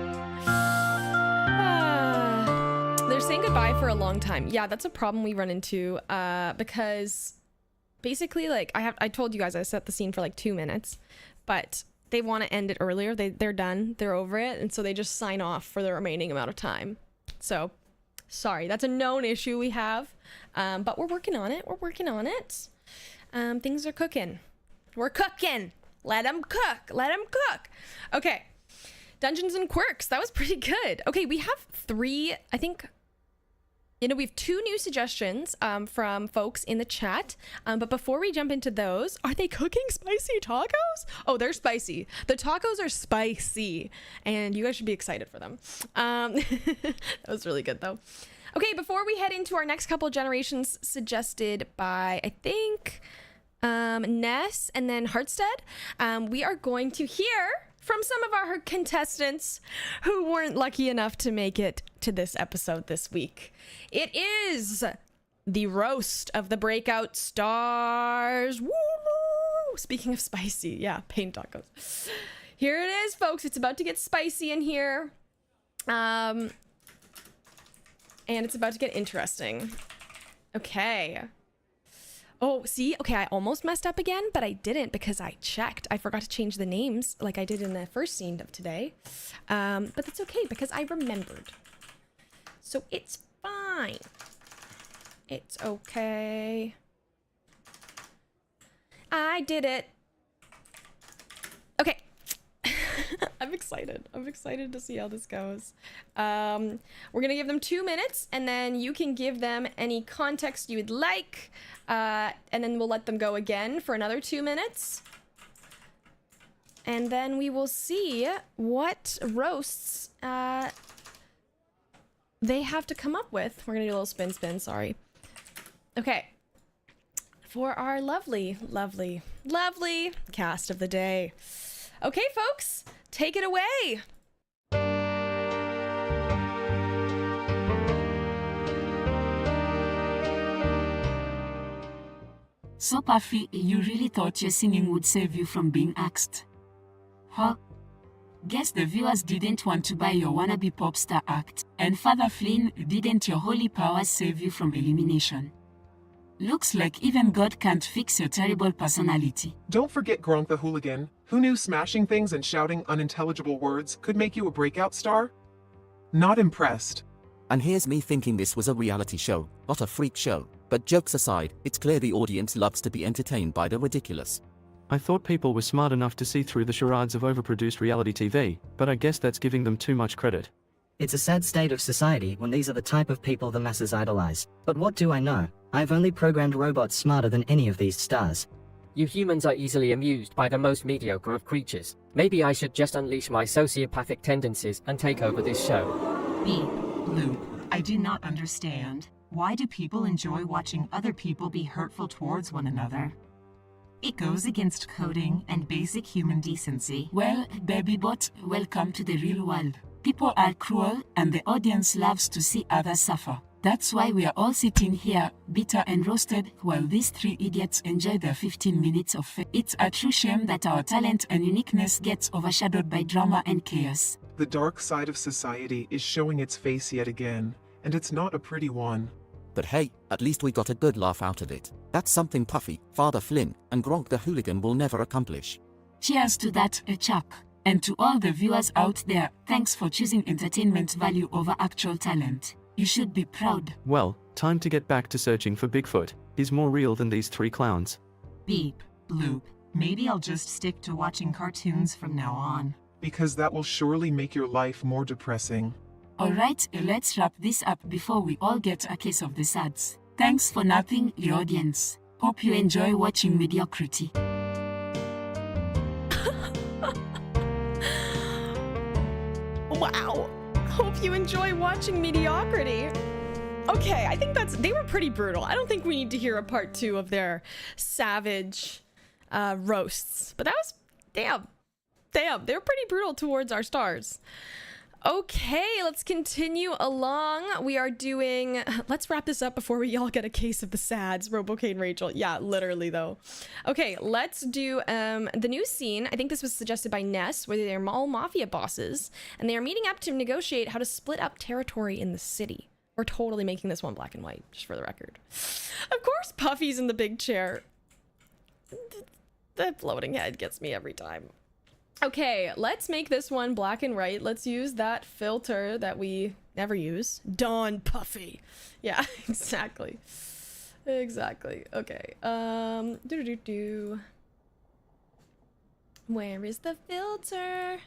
They're saying goodbye for a long time. Yeah, that's a problem we run into because basically, like, I told you guys I set the scene for like 2 minutes, but they want to end it earlier. They're done. They're over it. And so they just sign off for the remaining amount of time. So, sorry. That's a known issue we have. But we're working on it. Things are cooking. We're cooking. Let them cook. Okay. Dungeons and Quirks. That was pretty good. Okay, we have 3, I think... we have 2 new suggestions from folks in the chat. But before we jump into those, are they cooking spicy tacos? Oh, they're spicy. The tacos are spicy. And you guys should be excited for them. That was really good, though. Okay, before we head into our next couple generations suggested by, I think, Ness and then Hartstead, we are going to hear from some of our contestants who weren't lucky enough to make it to this episode this week. It is the roast of the breakout stars. Woo! Speaking of spicy, yeah, pain tacos. Here it is, folks. It's about to get spicy in here. And it's about to get interesting. Okay. Oh, see? Okay, I almost messed up again, but I didn't because I checked. I forgot to change the names like I did in the first scene of today. But that's okay because I remembered. So it's fine. It's okay. I did it. Okay. I'm excited. I'm excited to see how this goes. We're going to give them 2 minutes and then you can give them any context you would like. And then we'll let them go again for another 2 minutes. And then we will see what roasts they have to come up with. We're going to do a little spin, sorry. Okay. For our lovely cast of the day. Okay, folks, take it away. So, Puffy, you really thought your singing would save you from being axed? Huh? Guess the viewers didn't want to buy your wannabe pop star act, and Father Flynn, didn't your holy powers save you from elimination? Looks like even God can't fix your terrible personality. Don't forget Gronk the Hooligan. Who knew smashing things and shouting unintelligible words could make you a breakout star? Not impressed. And here's me thinking this was a reality show, not a freak show. But jokes aside, it's clear the audience loves to be entertained by the ridiculous. I thought people were smart enough to see through the charades of overproduced reality TV, but I guess that's giving them too much credit. It's a sad state of society when these are the type of people the masses idolize. But what do I know? I've only programmed robots smarter than any of these stars. You humans are easily amused by the most mediocre of creatures. Maybe I should just unleash my sociopathic tendencies and take over this show. Beep, bloop. I do not understand. Why do people enjoy watching other people be hurtful towards one another? It goes against coding and basic human decency. Well, Babybot, welcome to the real world. People are cruel and the audience loves to see others suffer. That's why we are all sitting here, bitter and roasted, while these three idiots enjoy their 15 minutes of fame. It's a true shame that our talent and uniqueness gets overshadowed by drama and chaos. The dark side of society is showing its face yet again, and it's not a pretty one. But hey, at least we got a good laugh out of it. That's something Puffy, Father Flynn, and Gronk the Hooligan will never accomplish. Cheers to that, Chuck. And to all the viewers out there, thanks for choosing entertainment value over actual talent. You should be proud. Well, time to get back to searching for Bigfoot. He's more real than these three clowns. Beep, bloop. Maybe I'll just stick to watching cartoons from now on. Because that will surely make your life more depressing. Alright, let's wrap this up before we all get a case of the SADS. Thanks for napping, the audience. Hope you enjoy watching mediocrity. Wow. Hope you enjoy watching mediocrity. Okay, I think they were pretty brutal. I don't think we need to hear a part 2 of their savage roasts. But that was, damn, they were pretty brutal towards our stars. Okay, let's continue along. We are doing, let's wrap this up before we all get a case of the SADS, RoboCade and Rachel. Yeah, literally though. Okay, let's do the new scene. I think this was suggested by Ness, where they're all mafia bosses, and they are meeting up to negotiate how to split up territory in the city. We're totally making this one black and white, just for the record. Of course, Puffy's in the big chair. The floating head gets me every time. Okay, let's make this one black and white. Let's use that filter that we never use. Dawn Puffy. Yeah, exactly. Exactly. Okay. Where is the filter?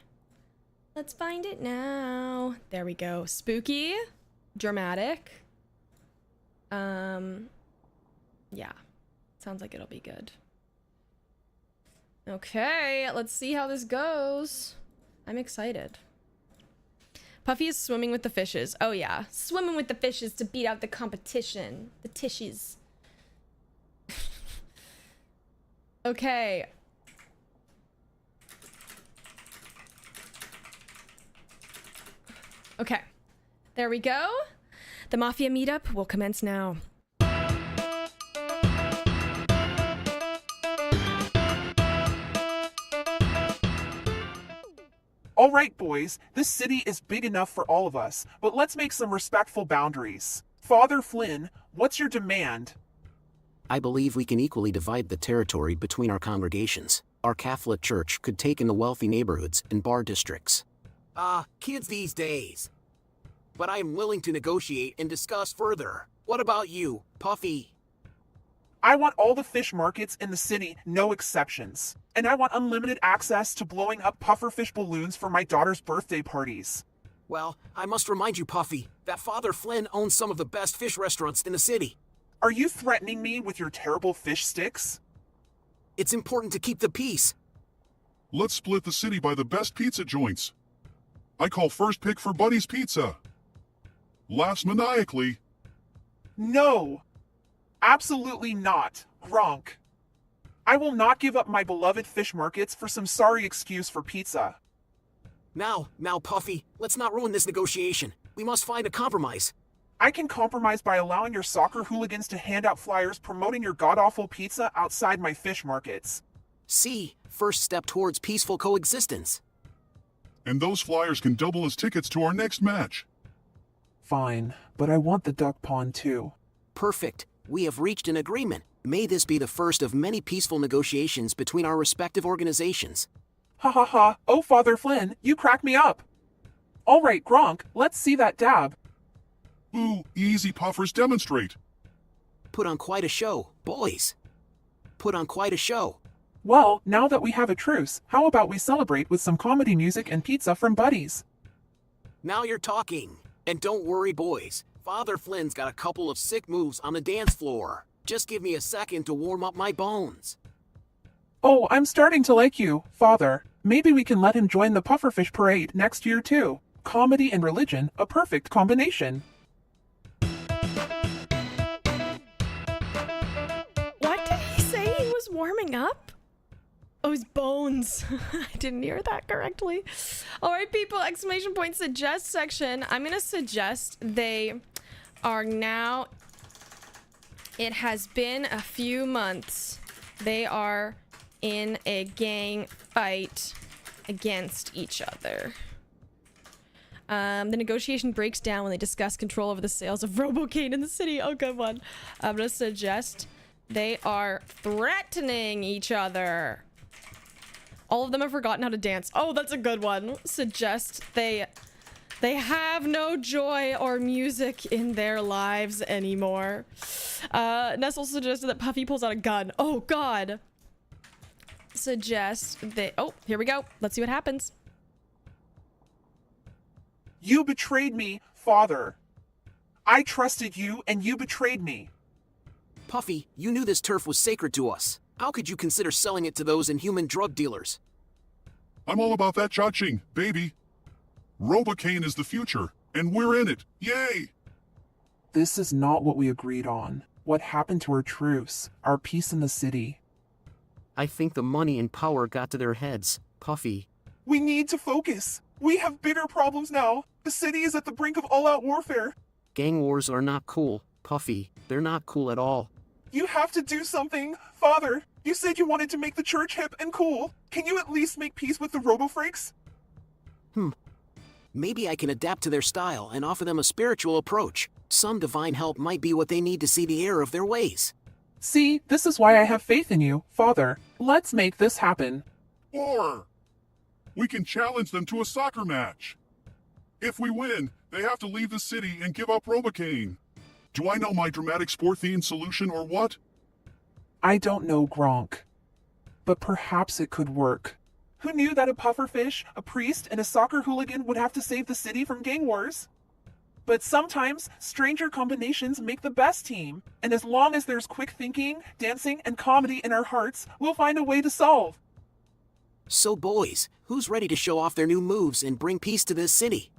Let's find it now. There we go. Spooky. Dramatic. Yeah. Sounds like it'll be good. Okay, let's see how this goes. I'm excited. Puffy is swimming with the fishes. Oh yeah, swimming with the fishes to beat out the competition. The tishies. Okay. Okay, there we go. The Mafia meetup will commence now. All right, boys, this city is big enough for all of us, but let's make some respectful boundaries. Father Flynn, what's your demand? I believe we can equally divide the territory between our congregations. Our Catholic Church could take in the wealthy neighborhoods and bar districts. Kids these days. But I am willing to negotiate and discuss further. What about you, Puffy? I want all the fish markets in the city, no exceptions. And I want unlimited access to blowing up pufferfish balloons for my daughter's birthday parties. Well, I must remind you, Puffy, that Father Flynn owns some of the best fish restaurants in the city. Are you threatening me with your terrible fish sticks? It's important to keep the peace. Let's split the city by the best pizza joints. I call first pick for Buddy's Pizza. Laughs maniacally. No. Absolutely not, Gronk. I will not give up my beloved fish markets for some sorry excuse for pizza. Now, Puffy, let's not ruin this negotiation. We must find a compromise. I can compromise by allowing your soccer hooligans to hand out flyers promoting your god-awful pizza outside my fish markets. See, First step towards peaceful coexistence. And those flyers can double as tickets to our next match. Fine, but I want the duck pond too. Perfect. We have reached an agreement. May this be the first of many peaceful negotiations between our respective organizations. Ha ha ha, oh Father Flynn, you crack me up. All right, Gronk, let's see that dab. Ooh, easy puffers demonstrate. Put on quite a show, boys. Put on quite a show. Well, now that we have a truce, how about we celebrate with some comedy music and pizza from Buddies? Now you're talking. And don't worry, boys. Father Flynn's got a couple of sick moves on the dance floor. Just give me a second to warm up my bones. Oh, I'm starting to like you, Father. Maybe we can let him join the Pufferfish Parade next year too. Comedy and religion, a perfect combination. What did he say he was warming up? Oh, his bones. I didn't hear that correctly. All right, people, exclamation point suggest section. I'm going to suggest they are now, it has been a few months. They are in a gang fight against each other. The negotiation breaks down when they discuss control over the sales of Robocaine in the city. Oh, good one. I'm going to suggest they are threatening each other. All of them have forgotten how to dance. Oh, that's a good one. Suggest they have no joy or music in their lives anymore. Nestle suggested that Puffy pulls out a gun. Oh, God. Suggest they... Oh, here we go. Let's see what happens. You betrayed me, Father. I trusted you, and you betrayed me. Puffy, you knew this turf was sacred to us. How could you consider selling it to those inhuman drug dealers? I'm all about that cha-ching, baby. Robocaine is the future, and we're in it. Yay! This is not what we agreed on. What happened to our truce, our peace in the city? I think the money and power got to their heads, Puffy. We need to focus. We have bigger problems now. The city is at the brink of all-out warfare. Gang wars are not cool, Puffy. They're not cool at all. You have to do something. Father, you said you wanted to make the church hip and cool. Can you at least make peace with the Robofreaks? Maybe I can adapt to their style and offer them a spiritual approach. Some divine help might be what they need to see the error of their ways. See, this is why I have faith in you, Father. Let's make this happen. Or we can challenge them to a soccer match. If we win, they have to leave the city and give up Robocaine. Do I know my dramatic sport-themed solution or what? I don't know, Gronk. But perhaps it could work. Who knew that a pufferfish, a priest, and a soccer hooligan would have to save the city from gang wars? But sometimes, stranger combinations make the best team. And as long as there's quick thinking, dancing, and comedy in our hearts, we'll find a way to solve. So boys, who's ready to show off their new moves and bring peace to this city?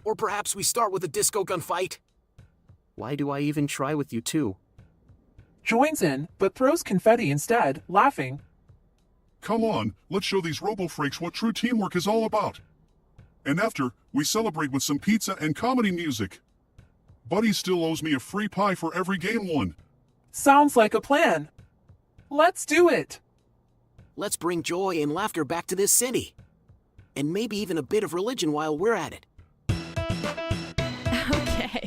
Or perhaps we start with a disco gunfight? Why do I even try with you two? Joins in, but throws confetti instead, laughing. Come on, let's show these Robofreaks what true teamwork is all about. And after, we celebrate with some pizza and comedy music. Buddy still owes me a free pie for every game won. Sounds like a plan. Let's do it. Let's bring joy and laughter back to this city. And maybe even a bit of religion while we're at it. Okay.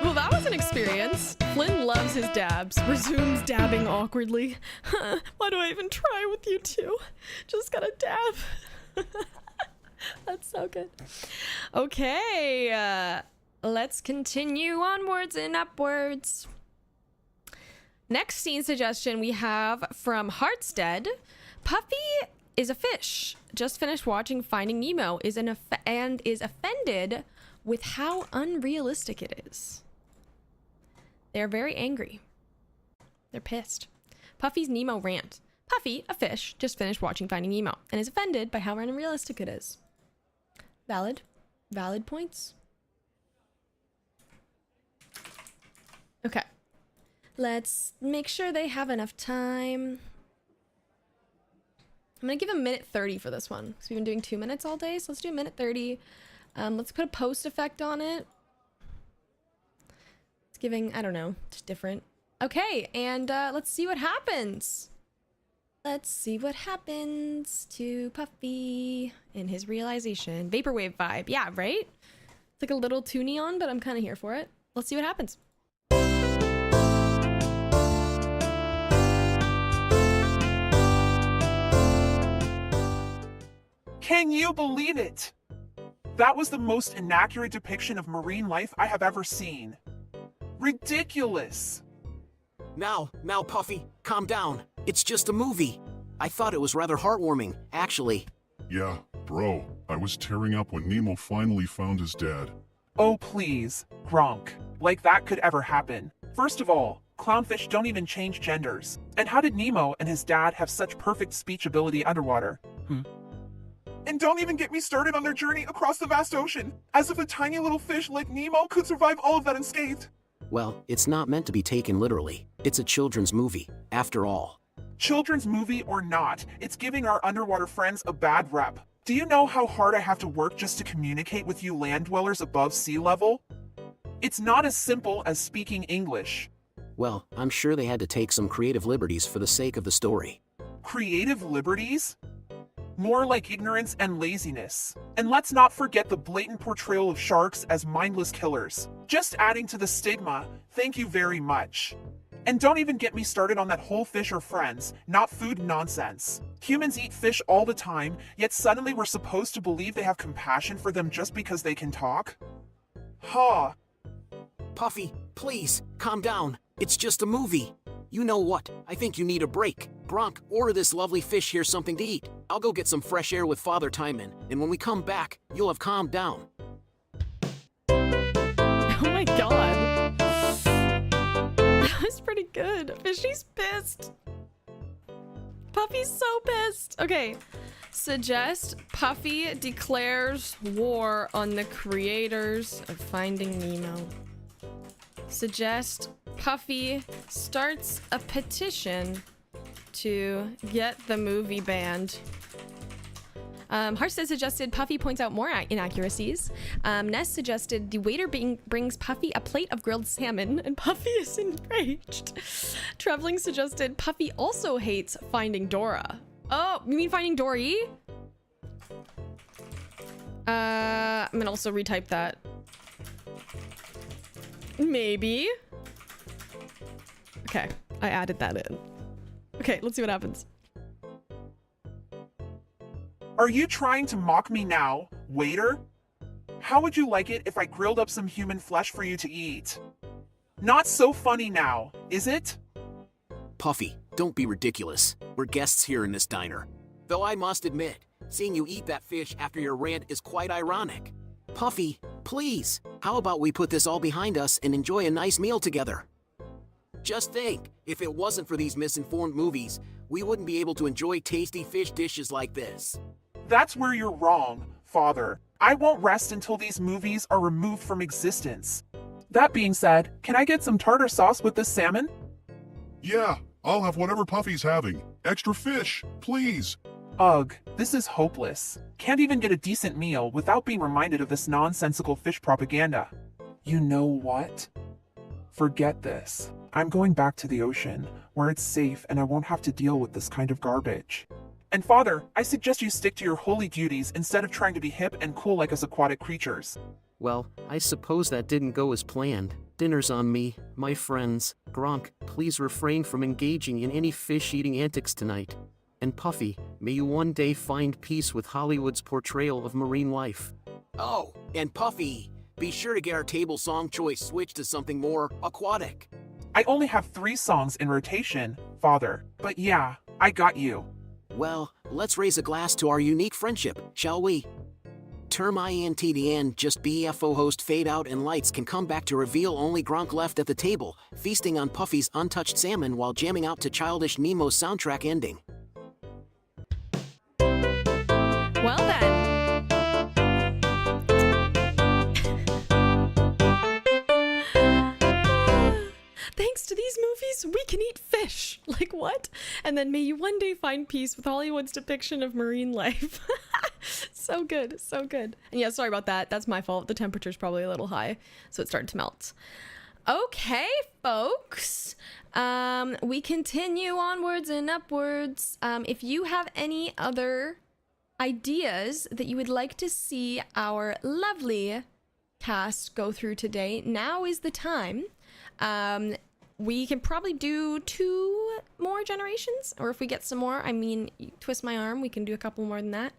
Well, that was an experience. Flynn loves his dabs. Resumes dabbing awkwardly. Why do I even try with you two? Just gotta dab. That's so good. Okay, let's continue onwards and upwards. Next scene suggestion we have from Heartstead. Puffy is a fish. Just finished watching Finding Nemo and is offended with how unrealistic it is. They're very angry. They're pissed. Puffy's Nemo rant. Puffy, a fish, just finished watching Finding Nemo and is offended by how unrealistic it is. Valid. Valid points. Okay. Let's make sure they have enough time. I'm gonna give a minute 30 for this one because we've been doing 2 minutes all day, so let's do a minute 30. Let's put a post effect on it. It's giving, I don't know, just different. Okay, and let's see what happens. Let's see what happens to Puffy in his realization. Vaporwave vibe. Yeah, right? It's like a little too neon, but I'm kind of here for it. Let's see what happens. Can you believe it? That was the most inaccurate depiction of marine life I have ever seen. Ridiculous. Now, Puffy, calm down. It's just a movie. I thought it was rather heartwarming, actually. Yeah, bro, I was tearing up when Nemo finally found his dad. Oh please, Gronk. Like that could ever happen. First of all, clownfish don't even change genders. And how did Nemo and his dad have such perfect speech ability underwater? And don't even get me started on their journey across the vast ocean, as if a tiny little fish like Nemo could survive all of that unscathed. Well, it's not meant to be taken literally. It's a children's movie, after all. Children's movie or not, it's giving our underwater friends a bad rep. Do you know how hard I have to work just to communicate with you land dwellers above sea level? It's not as simple as speaking English. Well, I'm sure they had to take some creative liberties for the sake of the story. Creative liberties? More like ignorance and laziness. And let's not forget the blatant portrayal of sharks as mindless killers. Just adding to the stigma, thank you very much. And don't even get me started on that whole fish are friends, not food nonsense. Humans eat fish all the time, yet suddenly we're supposed to believe they have compassion for them just because they can talk? Huh. Puffy, please, calm down. It's just a movie. You know what? I think you need a break. Gronk, order this lovely fish here something to eat. I'll go get some fresh air with Father Timon, and when we come back, you'll have calmed down. Oh my god. That was pretty good. Fishy's pissed. Puffy's so pissed. Okay. Suggest Puffy declares war on the creators of Finding Nemo. Suggest Puffy starts a petition to get the movie banned. Harstead suggested Puffy points out more inaccuracies. Ness suggested the waiter brings Puffy a plate of grilled salmon, and Puffy is enraged. Traveling suggested Puffy also hates Finding Dora. Oh, you mean Finding Dory? I'm gonna also retype that. Maybe. Okay, I added that in. Okay, let's see what happens. Are you trying to mock me now, waiter? How would you like it if I grilled up some human flesh for you to eat? Not so funny now, is it? Puffy, don't be ridiculous. We're guests here in this diner. Though I must admit, seeing you eat that fish after your rant is quite ironic. Puffy, please, how about we put this all behind us and enjoy a nice meal together? Just think, if it wasn't for these misinformed movies, we wouldn't be able to enjoy tasty fish dishes like this. That's where you're wrong, Father. I won't rest until these movies are removed from existence. That being said, can I get some tartar sauce with this salmon? Yeah, I'll have whatever Puffy's having. Extra fish, please. Ugh, this is hopeless. Can't even get a decent meal without being reminded of this nonsensical fish propaganda. You know what? Forget this. I'm going back to the ocean, where it's safe and I won't have to deal with this kind of garbage. And Father, I suggest you stick to your holy duties instead of trying to be hip and cool like us aquatic creatures. Well, I suppose that didn't go as planned. Dinner's on me, my friends. Gronk, please refrain from engaging in any fish-eating antics tonight. And Puffy, may you one day find peace with Hollywood's portrayal of marine life. Oh, and Puffy, be sure to get our table song choice switched to something more aquatic. I only have 3 songs in rotation, Father. But yeah, I got you. Well, let's raise a glass to our unique friendship, shall we? Term INT the end, just BFO host fade out and lights can come back to reveal only Gronk left at the table, feasting on Puffy's untouched salmon while jamming out to Childish Nemo's soundtrack ending. Well then. Thanks to these movies, we can eat fish. Like what? And then may you one day find peace with Hollywood's depiction of marine life. So good, so good. And yeah, sorry about that. That's my fault. The temperature's probably a little high, so it started to melt. Okay, folks. We continue onwards and upwards. If you have any other ideas that you would like to see our lovely cast go through today, now is the time. We can probably do 2 more generations, or if we get some more, I mean, twist my arm, we can do a couple more than that.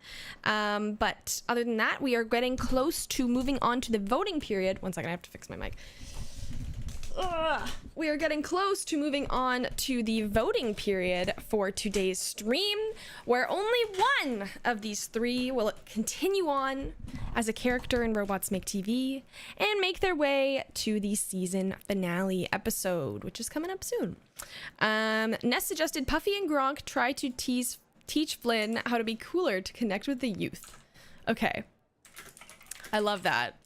But other than that, we are getting close to moving on to the voting period. One second, I have to fix my mic. We are getting close to moving on to the voting period for today's stream, where only one of these 3 will continue on as a character in Robots Make TV and make their way to the season finale episode, which is coming up soon. Ness suggested Puffy and Gronk try to teach Flynn how to be cooler to connect with the youth. Okay. I love that.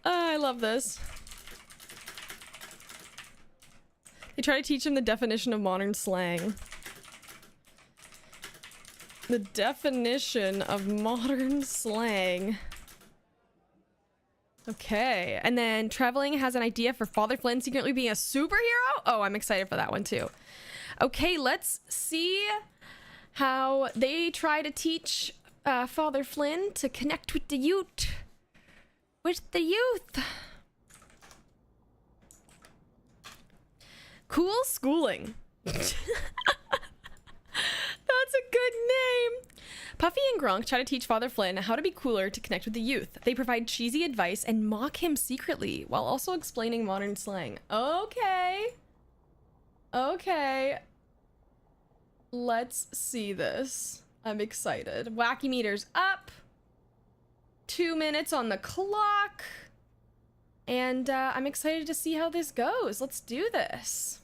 I love this. They try to teach him the definition of modern slang. The definition of modern slang. Okay, and then Traveling has an idea for Father Flynn secretly being a superhero? Oh, I'm excited for that one too. Okay, let's see how they try to teach Father Flynn to connect with the youth. Cool schooling. That's a good name. Puffy and Gronk try to teach Father Flynn how to be cooler to connect with the youth. They provide cheesy advice and mock him secretly while also explaining modern slang. Okay. Okay. Let's see this. I'm excited. Wacky meters up. 2 minutes on the clock. And I'm excited to see how this goes. Let's do this.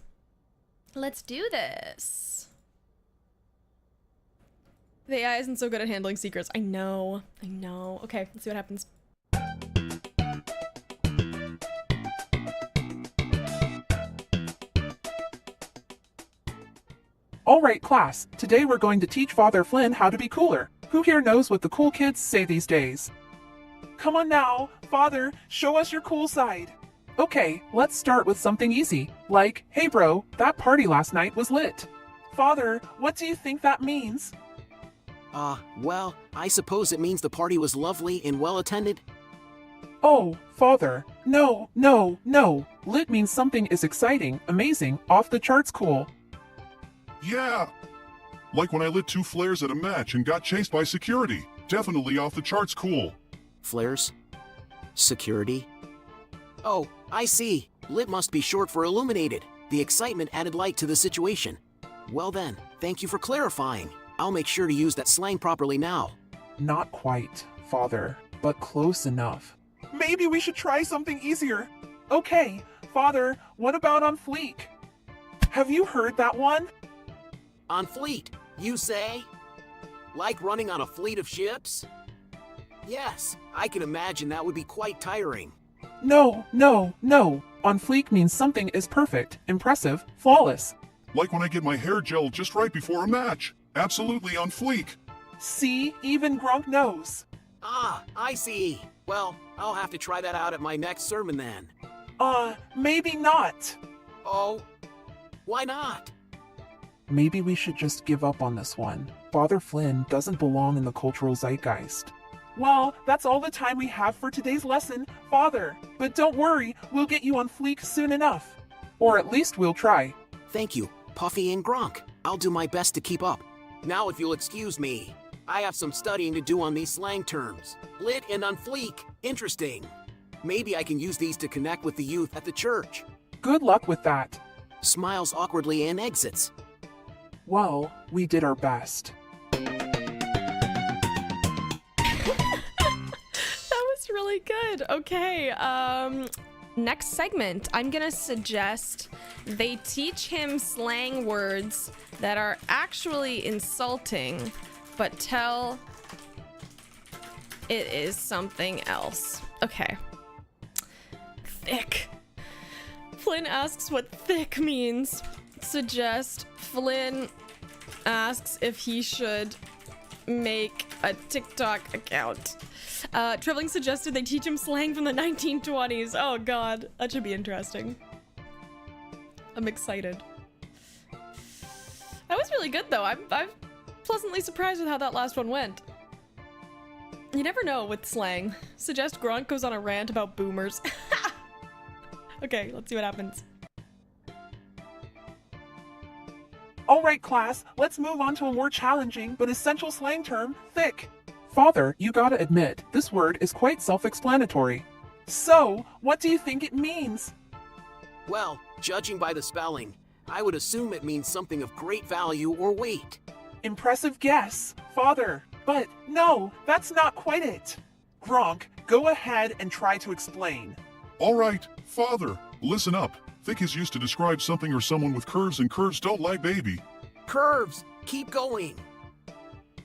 Let's do this. The AI isn't so good at handling secrets. I know. Okay, let's see what happens. Alright class, today we're going to teach Father Flynn how to be cooler. Who here knows what the cool kids say these days? Come on now, Father, show us your cool side. Okay, let's start with something easy, like, hey bro, that party last night was lit. Father, what do you think that means? Well, I suppose it means the party was lovely and well attended. Oh, Father, no. Lit means something is exciting, amazing, off the charts cool. Yeah! Like when I lit 2 flares at a match and got chased by security. Definitely off the charts cool. Flares? Security? Oh, I see. Lit must be short for illuminated. The excitement added light to the situation. Well then, thank you for clarifying. I'll make sure to use that slang properly now. Not quite, Father, but close enough. Maybe we should try something easier. Okay, Father, what about on fleek? Have you heard that one? On fleet, you say? Like running on a fleet of ships? Yes, I can imagine that would be quite tiring. No. On fleek means something is perfect, impressive, flawless. Like when I get my hair gelled just right before a match. Absolutely on fleek. See, even Gronk knows. Ah, I see. Well, I'll have to try that out at my next sermon then. Maybe not. Oh, why not? Maybe we should just give up on this one. Father Flynn doesn't belong in the cultural zeitgeist. Well, that's all the time we have for today's lesson, Father. But don't worry, we'll get you on fleek soon enough. Or at least we'll try. Thank you, Puffy and Gronk. I'll do my best to keep up. Now if you'll excuse me, I have some studying to do on these slang terms. Lit and on fleek. Interesting. Maybe I can use these to connect with the youth at the church. Good luck with that. Smiles awkwardly and exits. Well, we did our best. That was really good. Okay, next segment, I'm gonna suggest they teach him slang words that are actually insulting, but tell it is something else. Okay. Thick. Flynn asks what thick means. Suggest Flynn asks if he should make a TikTok account. Traveling suggested they teach him slang from the 1920s. Oh god, that should be interesting. I'm excited. That was really good though. I'm pleasantly surprised with how that last one went. You never know with slang. Suggest Gronk goes on a rant about boomers. Okay, let's see what happens. Alright class, let's move on to a more challenging but essential slang term, thick. Father, you gotta admit, this word is quite self-explanatory. So, what do you think it means? Well, judging by the spelling, I would assume it means something of great value or weight. Impressive guess, Father. But no, that's not quite it. Gronk, go ahead and try to explain. All right, Father, listen up. Thick is used to describe something or someone with curves, and curves don't lie, baby. Curves! Keep going!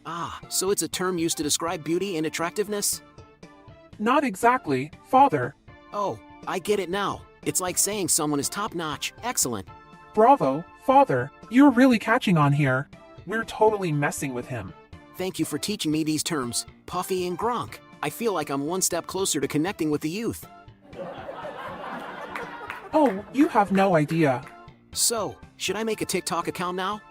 Ah, so it's a term used to describe beauty and attractiveness? Not exactly, Father. Oh, I get it now. It's like saying someone is top-notch, excellent. Bravo, Father. You're really catching on here. We're totally messing with him. Thank you for teaching me these terms, Puffy and Gronk. I feel like I'm one step closer to connecting with the youth. Oh, you have no idea. So, should I make a TikTok account now?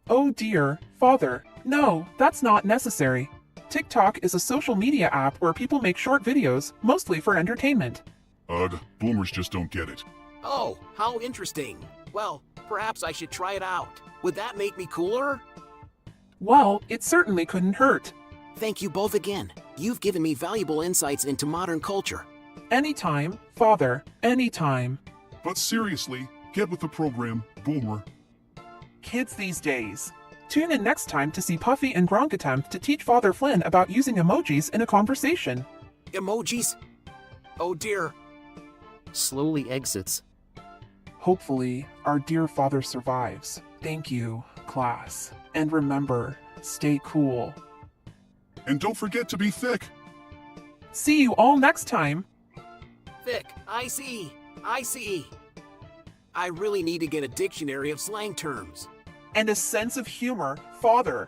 Oh dear, Father. No, that's not necessary. TikTok is a social media app where people make short videos, mostly for entertainment. Ugh, boomers just don't get it. Oh, how interesting. Well, perhaps I should try it out. Would that make me cooler? Well, it certainly couldn't hurt. Thank you both again. You've given me valuable insights into modern culture. Anytime, Father, anytime. But seriously, get with the program, boomer. Kids these days. Tune in next time to see Puffy and Gronk attempt to teach Father Flynn about using emojis in a conversation. Emojis? Oh dear. Slowly exits. Hopefully, our dear father survives. Thank you, class. And remember, stay cool. And don't forget to be thick. See you all next time. Thick, I see. I really need to get a dictionary of slang terms. And a sense of humor, Father.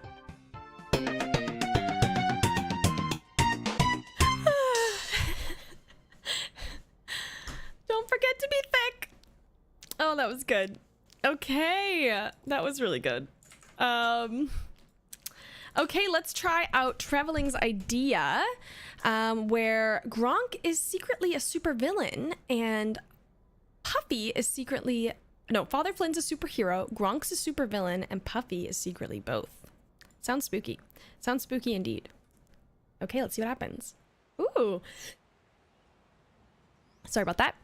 Don't forget to be thick. Oh, that was good. Okay, that was really good. Okay, let's try out Traveling's idea, where Gronk is secretly a supervillain and Puffy is secretly... No, Father Flynn's a superhero, Gronk's a supervillain, and Puffy is secretly both. Sounds spooky. Sounds spooky indeed. Okay, let's see what happens. Ooh. Sorry about that.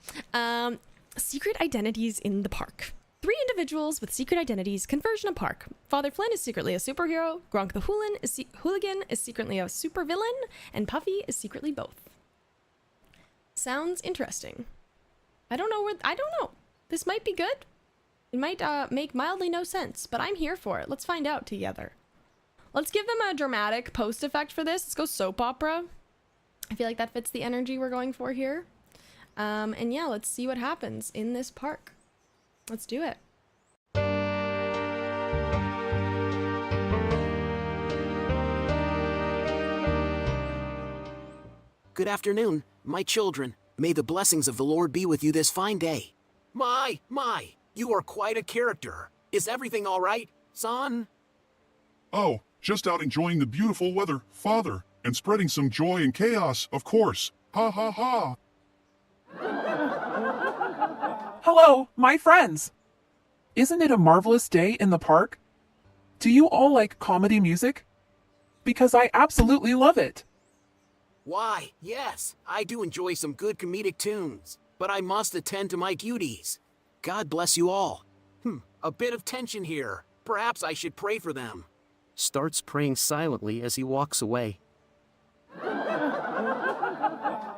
Secret identities in the park. 3 individuals with secret identities converge in a park. Father Flynn is secretly a superhero, Gronk the hooligan is secretly a supervillain, and Puffy is secretly both. Sounds interesting. I don't know. This might be good. It might make mildly no sense, but I'm here for it. Let's find out together. Let's give them a dramatic post effect for this. Let's go soap opera. I feel like that fits the energy we're going for here. And yeah, let's see what happens in this park. Let's do it. Good afternoon, my children. May the blessings of the Lord be with you this fine day. My, you are quite a character. Is everything all right, son? Oh, just out enjoying the beautiful weather, Father, and spreading some joy and chaos, of course. Ha ha ha. Hello, my friends. Isn't it a marvelous day in the park? Do you all like comedy music? Because I absolutely love it. Why, yes, I do enjoy some good comedic tunes, but I must attend to my duties. God bless you all. A bit of tension here. Perhaps I should pray for them. Starts praying silently as he walks away.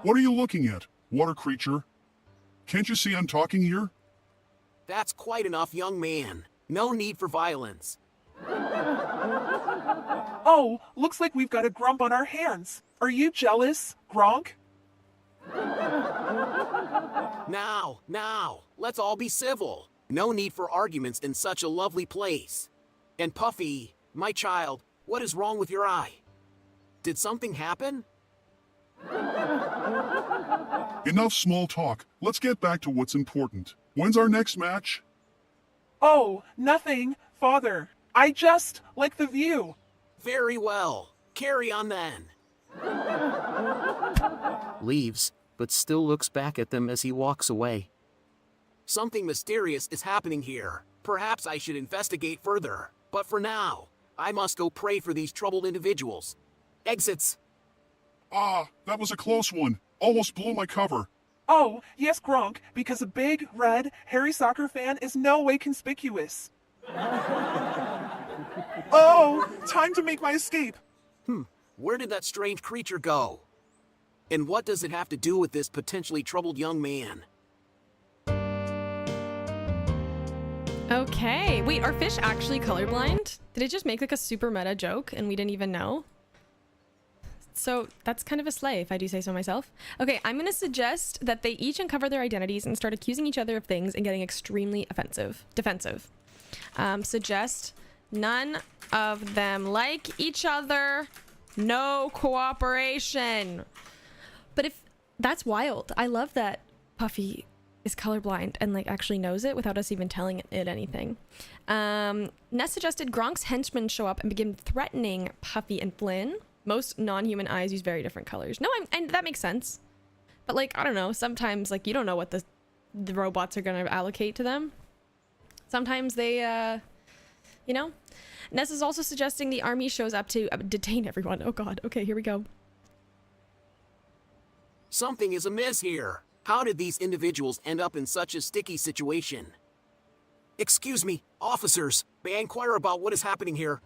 What are you looking at, water creature? Can't you see I'm talking here? That's quite enough, young man. No need for violence. Oh, looks like we've got a grump on our hands. Are you jealous, Gronk? Now, let's all be civil. No need for arguments in such a lovely place. And Puffy, my child, What is wrong with your eye? Did something happen? Enough small talk. Let's get back to what's important. When's our next match? Oh, nothing, Father. I just like the view. Very well. Carry on then. Leaves, but still looks back at them as he walks away. Something mysterious is happening here. Perhaps I should investigate further. But for now, I must go pray for these troubled individuals. Exits. Ah, that was a close one. Almost blew my cover. Oh, yes, Gronk, because a big, red, hairy soccer fan is no way conspicuous. Oh, time to make my escape. Where did that strange creature go? And what does it have to do with this potentially troubled young man? Okay. Wait, are fish actually colorblind? Did it just make like a super meta joke and we didn't even know? So that's kind of a slay, if I do say so myself. Okay, I'm gonna suggest that they each uncover their identities and start accusing each other of things and getting extremely defensive. Suggest none of them like each other. No cooperation. But if that's wild. I love that Puffy is colorblind and like actually knows it without us even telling it anything. Ness suggested Gronk's henchmen show up and begin threatening Puffy and Flynn. Most non-human eyes use very different colors. No, and that makes sense. But like, I don't know, sometimes like you don't know what the robots are gonna allocate to them. Sometimes they, you know? Ness is also suggesting the army shows up to detain everyone. Oh god, okay, here we go. Something is amiss here. How did these individuals end up in such a sticky situation? Excuse me, officers, may I inquire about what is happening here?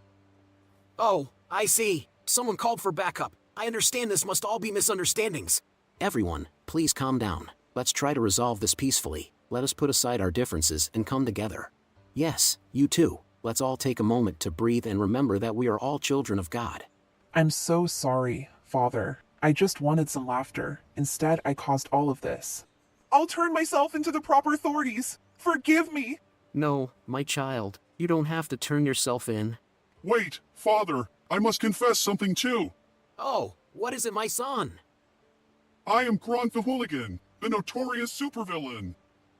Oh, I see. Someone called for backup. I understand this must all be misunderstandings. Everyone, please calm down. Let's try to resolve this peacefully. Let us put aside our differences and come together. Yes, you too. Let's all take a moment to breathe and remember that we are all children of God. I'm so sorry, Father. I just wanted some laughter. Instead, I caused all of this. I'll turn myself into the proper authorities. Forgive me. No, my child, you don't have to turn yourself in. Wait, Father, I must confess something too. Oh, what is it, my son? I am Gronk the Hooligan, the notorious supervillain.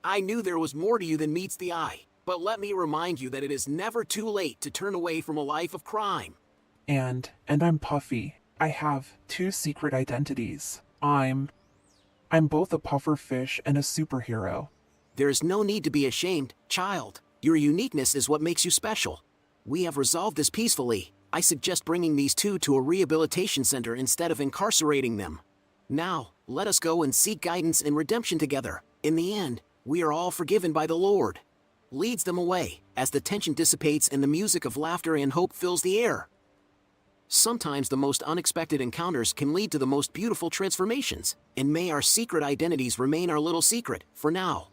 I knew there was more to you than meets the eye, but let me remind you that it is never too late to turn away from a life of crime. And I'm Puffy. I have 2 secret identities. I'm both a puffer fish and a superhero. There is no need to be ashamed, child. Your uniqueness is what makes you special. We have resolved this peacefully. I suggest bringing these 2 to a rehabilitation center instead of incarcerating them. Now, let us go and seek guidance and redemption together. In the end, we are all forgiven by the Lord. Leads them away, as the tension dissipates and the music of laughter and hope fills the air. Sometimes the most unexpected encounters can lead to the most beautiful transformations, and may our secret identities remain our little secret, for now.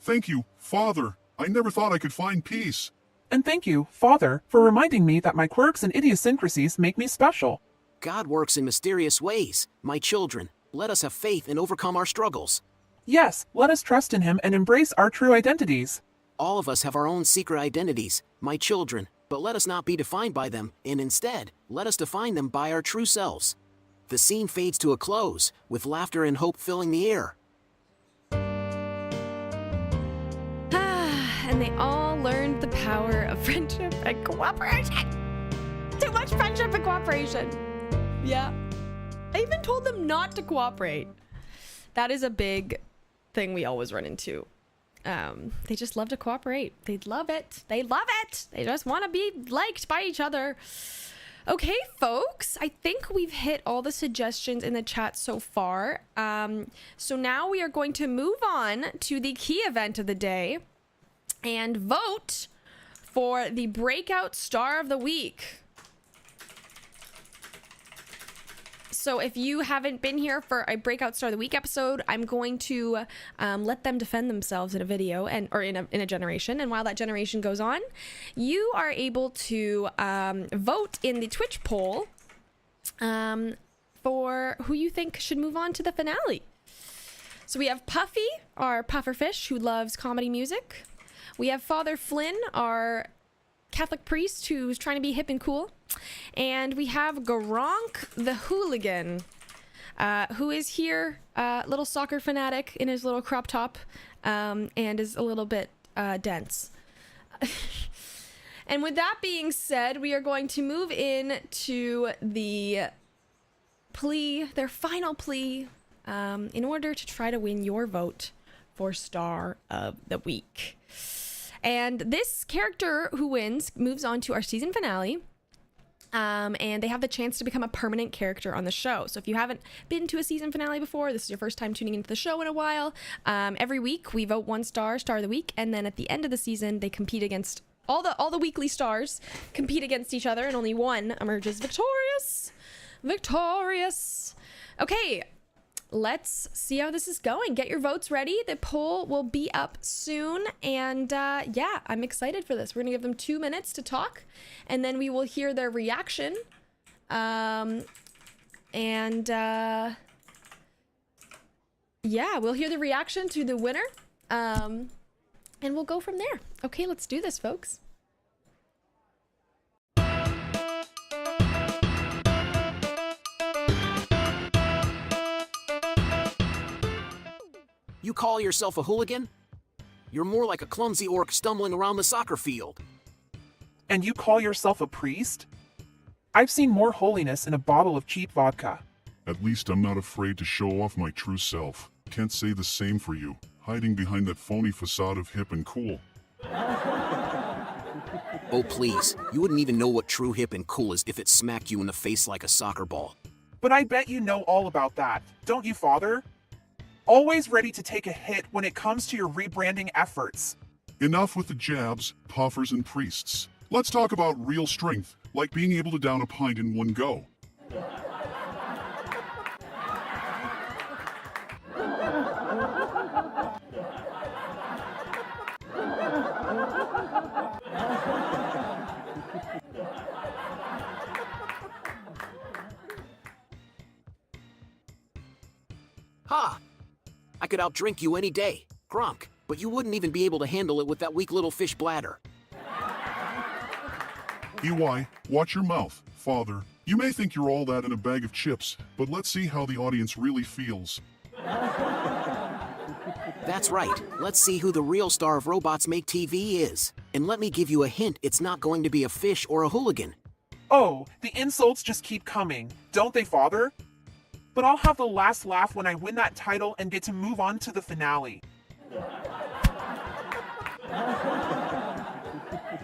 Thank you, Father. I never thought I could find peace. And thank you, Father, for reminding me that my quirks and idiosyncrasies make me special. God works in mysterious ways. My children, let us have faith and overcome our struggles. Yes, let us trust in him and embrace our true identities. All of us have our own secret identities, my children, but let us not be defined by them, and instead, let us define them by our true selves. The scene fades to a close, with laughter and hope filling the air. And they all learned the power of friendship and cooperation. Too much friendship and cooperation. Yeah. I even told them not to cooperate. That is a big thing we always run into. They just love to cooperate. They love it. They love it. They just want to be liked by each other. Okay, folks, I think we've hit all the suggestions in the chat so far. So now we are going to move on to the key event of the day and vote for the breakout star of the week. So if you haven't been here for a breakout star of the week episode, I'm going to let them defend themselves in a video or in a generation. And while that generation goes on, you are able to vote in the Twitch poll for who you think should move on to the finale. So we have Puffy, our pufferfish who loves comedy music. We have Father Flynn, our Catholic priest who's trying to be hip and cool. And we have Gronk the hooligan, who is here, little soccer fanatic in his little crop top, and is a little bit dense. And with that being said, we are going to move in to the plea, their final plea, in order to try to win your vote for Star of the Week. And this character who wins moves on to our season finale. And they have the chance to become a permanent character on the show. So if you haven't been to a season finale before, this is your first time tuning into the show in a while, every week we vote one star of the week, and then at the end of the season they compete against all the weekly stars compete against each other, and only one emerges victorious. Okay, let's see how this is going. Get your votes ready. The poll will be up soon, and yeah, I'm excited for this. We're gonna give them 2 minutes to talk, and then we will hear their reaction. Yeah, we'll hear the reaction to the winner, and we'll go from there. Okay, let's do this, folks. You call yourself a hooligan? You're more like a clumsy orc stumbling around the soccer field. And you call yourself a priest? I've seen more holiness in a bottle of cheap vodka. At least I'm not afraid to show off my true self. Can't say the same for you, hiding behind that phony facade of hip and cool. Oh please, you wouldn't even know what true hip and cool is if it smacked you in the face like a soccer ball. But I bet you know all about that, don't you, Father? Always ready to take a hit when it comes to your rebranding efforts. Enough with the jabs, puffers, and priests. Let's talk about real strength, like being able to down a pint in one go. Ha! I could outdrink you any day, Gronk, but you wouldn't even be able to handle it with that weak little fish bladder. EY, watch your mouth, Father. You may think you're all that in a bag of chips, but let's see how the audience really feels. That's right. Let's see who the real star of Robots Make TV is. And let me give you a hint, it's not going to be a fish or a hooligan. Oh, the insults just keep coming, don't they, Father? But I'll have the last laugh when I win that title and get to move on to the finale.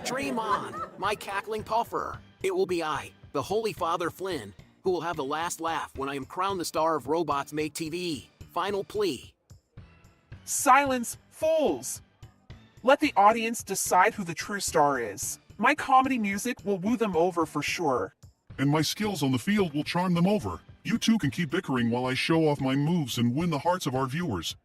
Dream on, my cackling puffer. It will be I, the Holy Father Flynn, who will have the last laugh when I am crowned the star of Robots Make TV. Final plea. Silence, fools! Let the audience decide who the true star is. My comedy music will woo them over for sure. And my skills on the field will charm them over. You two can keep bickering while I show off my moves and win the hearts of our viewers.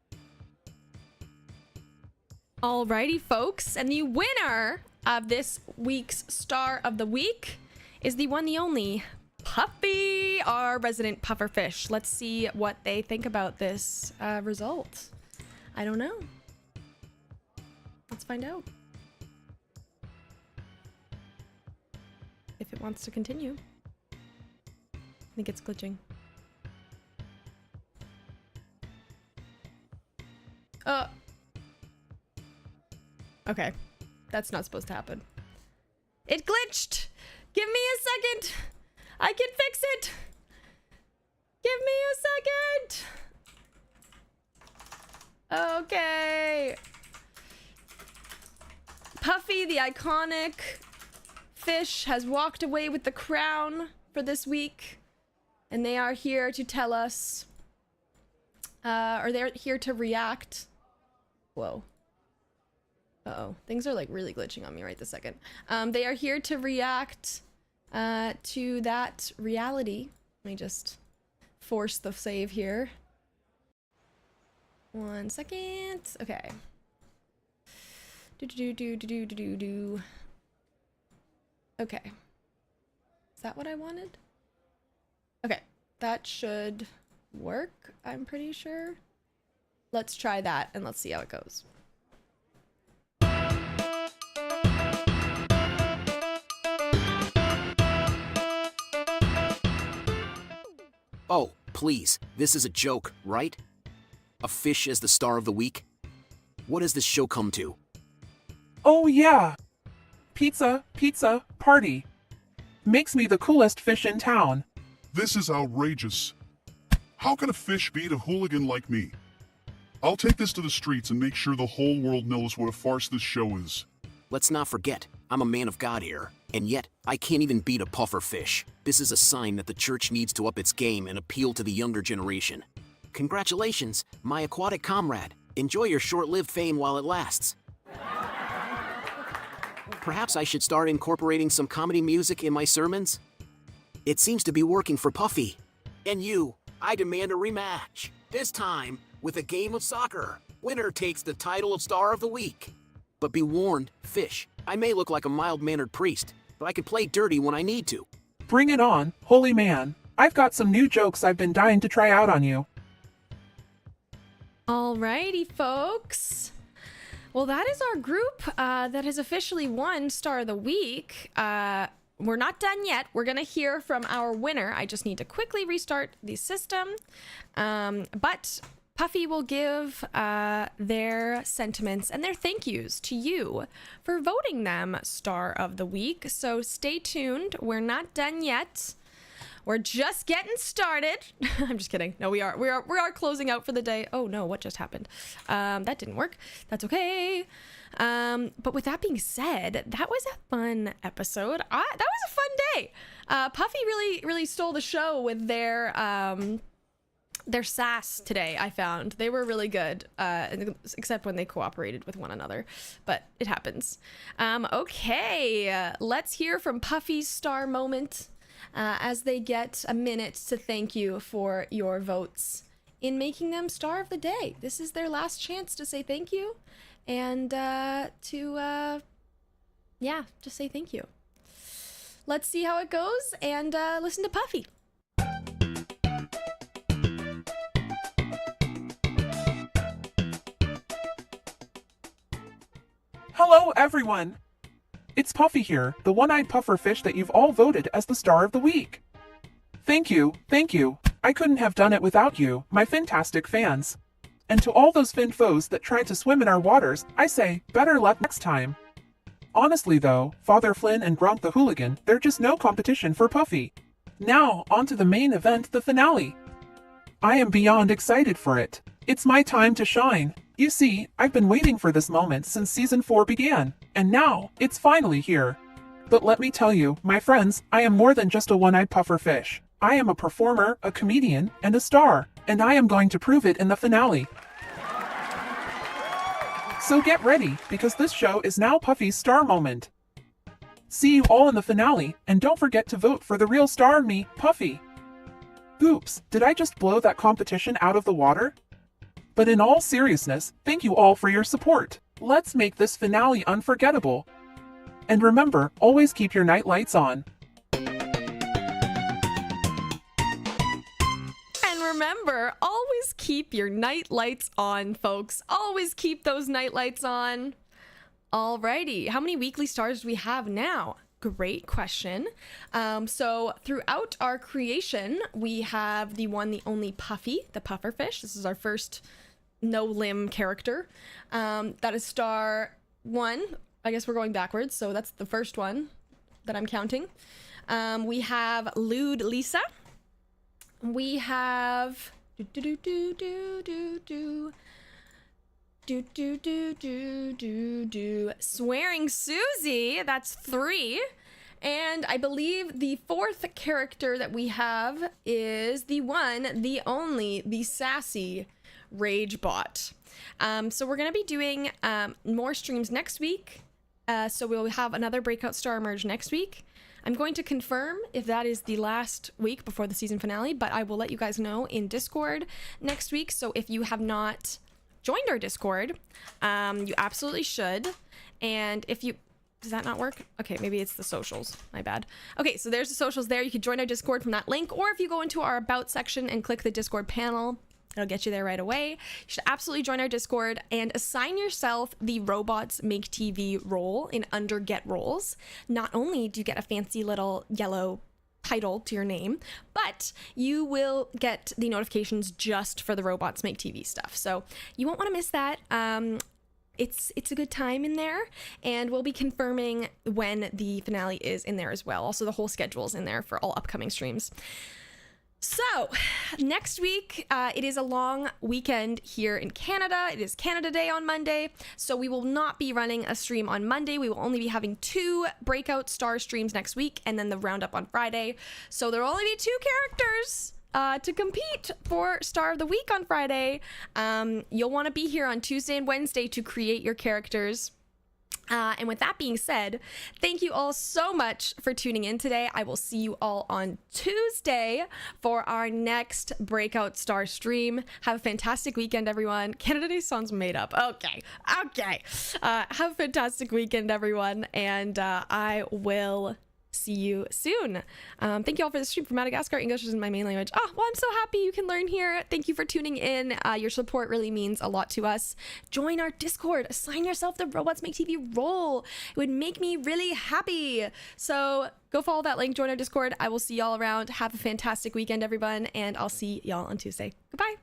Alrighty, folks, and the winner of this week's Star of the Week is the one, the only, Puffy, our resident pufferfish. Let's see what they think about this result. I don't know. Let's find out. If it wants to continue. I think it's glitching. Okay. That's not supposed to happen. It glitched! Give me a second! I can fix it! Give me a second! Okay. Puffy, the iconic fish, has walked away with the crown for this week. And they are here to tell us, or they're here to react. Whoa. Uh-oh. Things are like really glitching on me right this second. They are here to react to that reality. Let me just force the save here. 1 second. Okay. Do. Okay. Is that what I wanted? Okay. That should work, I'm pretty sure. Let's try that and let's see how it goes. Oh, please, this is a joke, right? A fish as the star of the week? What has this show come to? Oh yeah. Pizza, party. Makes me the coolest fish in town. This is outrageous. How can a fish beat a hooligan like me? I'll take this to the streets and make sure the whole world knows what a farce this show is. Let's not forget, I'm a man of God here, and yet I can't even beat a puffer fish. This is a sign that the church needs to up its game and appeal to the younger generation. Congratulations, my aquatic comrade. Enjoy your short-lived fame while it lasts. Perhaps I should start incorporating some comedy music in my sermons? It seems to be working for Puffy. And you, I demand a rematch. This time, with a game of soccer. Winner takes the title of Star of the Week. But be warned, fish, I may look like a mild-mannered priest, but I can play dirty when I need to. Bring it on, holy man. I've got some new jokes I've been dying to try out on you. Alrighty, folks. Well, that is our group that has officially won Star of the Week. We're not done yet. We're going to hear from our winner. I just need to quickly restart the system. But Puffy will give their sentiments and their thank yous to you for voting them Star of the Week. So stay tuned. We're not done yet. We're just getting started. I'm just kidding. No, we are closing out for the day. Oh no, what just happened? That didn't work. That's okay. But with that being said, that was a fun episode. That was a fun day. Puffy really stole the show with their sass today. I found they were really good, except when they cooperated with one another, but it happens. Okay, let's hear from Puffy's star moment as they get a minute to thank you for your votes in making them Star of the Day. This is their last chance to say thank you and just say thank you. Let's see how it goes and listen to Puffy. Hello, everyone. It's Puffy here, the one-eyed puffer fish that you've all voted as the Star of the Week. Thank you. I couldn't have done it without you, my fantastic fans. And to all those fin foes that tried to swim in our waters, I say, better luck next time. Honestly though, Father Flynn and Gronk the Hooligan, they're just no competition for Puffy. Now, on to the main event, the finale. I am beyond excited for it. It's my time to shine. You see, I've been waiting for this moment since Season 4 began, and now, it's finally here. But let me tell you, my friends, I am more than just a one-eyed puffer fish. I am a performer, a comedian, and a star, and I am going to prove it in the finale. So get ready, because this show is now Puffy's star moment. See you all in the finale, and don't forget to vote for the real star in me, Puffy. Oops, did I just blow that competition out of the water? But in all seriousness, thank you all for your support. Let's make this finale unforgettable. And remember, always keep your night lights on. And remember, always keep your night lights on, folks. Always keep those night lights on. Alrighty, how many weekly stars do we have now? Great question. So throughout our creation, we have the one, the only Puffy, the pufferfish. This is our first no-limb character. That is star 1. I guess we're going backwards, so that's the first one that I'm counting. We have Lewd Lisa. We have Swearing Susie. That's 3. And I believe the 4th character that we have is the one, the only, the sassy Rage Bot. So we're going to be doing more streams next week. So we'll have another Breakout Star emerge next week. I'm going to confirm if that is the last week before the season finale, but I will let you guys know in Discord next week. So if you have not joined our Discord, you absolutely should. And if you... Does that not work? Okay, maybe it's the socials. My bad. Okay, so there's the socials there. You can join our Discord from that link, or if you go into our About section and click the Discord panel, it'll get you there right away. You should absolutely join our Discord and assign yourself the Robots Make TV role in under Get Roles. Not only do you get a fancy little yellow title to your name, but you will get the notifications just for the Robots Make TV stuff. So you won't want to miss that. It's a good time in there, and we'll be confirming when the finale is in there as well. Also, the whole schedule's in there for all upcoming streams. So, next week, it is a long weekend here in Canada. It is Canada Day on Monday, so we will not be running a stream on Monday. We will only be having 2 breakout star streams next week, and then the roundup on Friday. So there will only be 2 characters to compete for Star of the Week on Friday. You'll want to be here on Tuesday and Wednesday to create your characters. And with that being said, thank you all so much for tuning in today. I will see you all on Tuesday for our next Breakout Star stream. Have a fantastic weekend, everyone. Canada Day sounds made up. Okay. Have a fantastic weekend, everyone. And I will see you soon. Thank you all for the stream from Madagascar. English isn't my main language. Oh, well, I'm so happy you can learn here. Thank you for tuning in. Your support really means a lot to us. Join our Discord. Assign yourself the Robots Make TV role. It would make me really happy. So go follow that link. Join our Discord. I will see y'all around. Have a fantastic weekend, everyone. And I'll see y'all on Tuesday. Goodbye.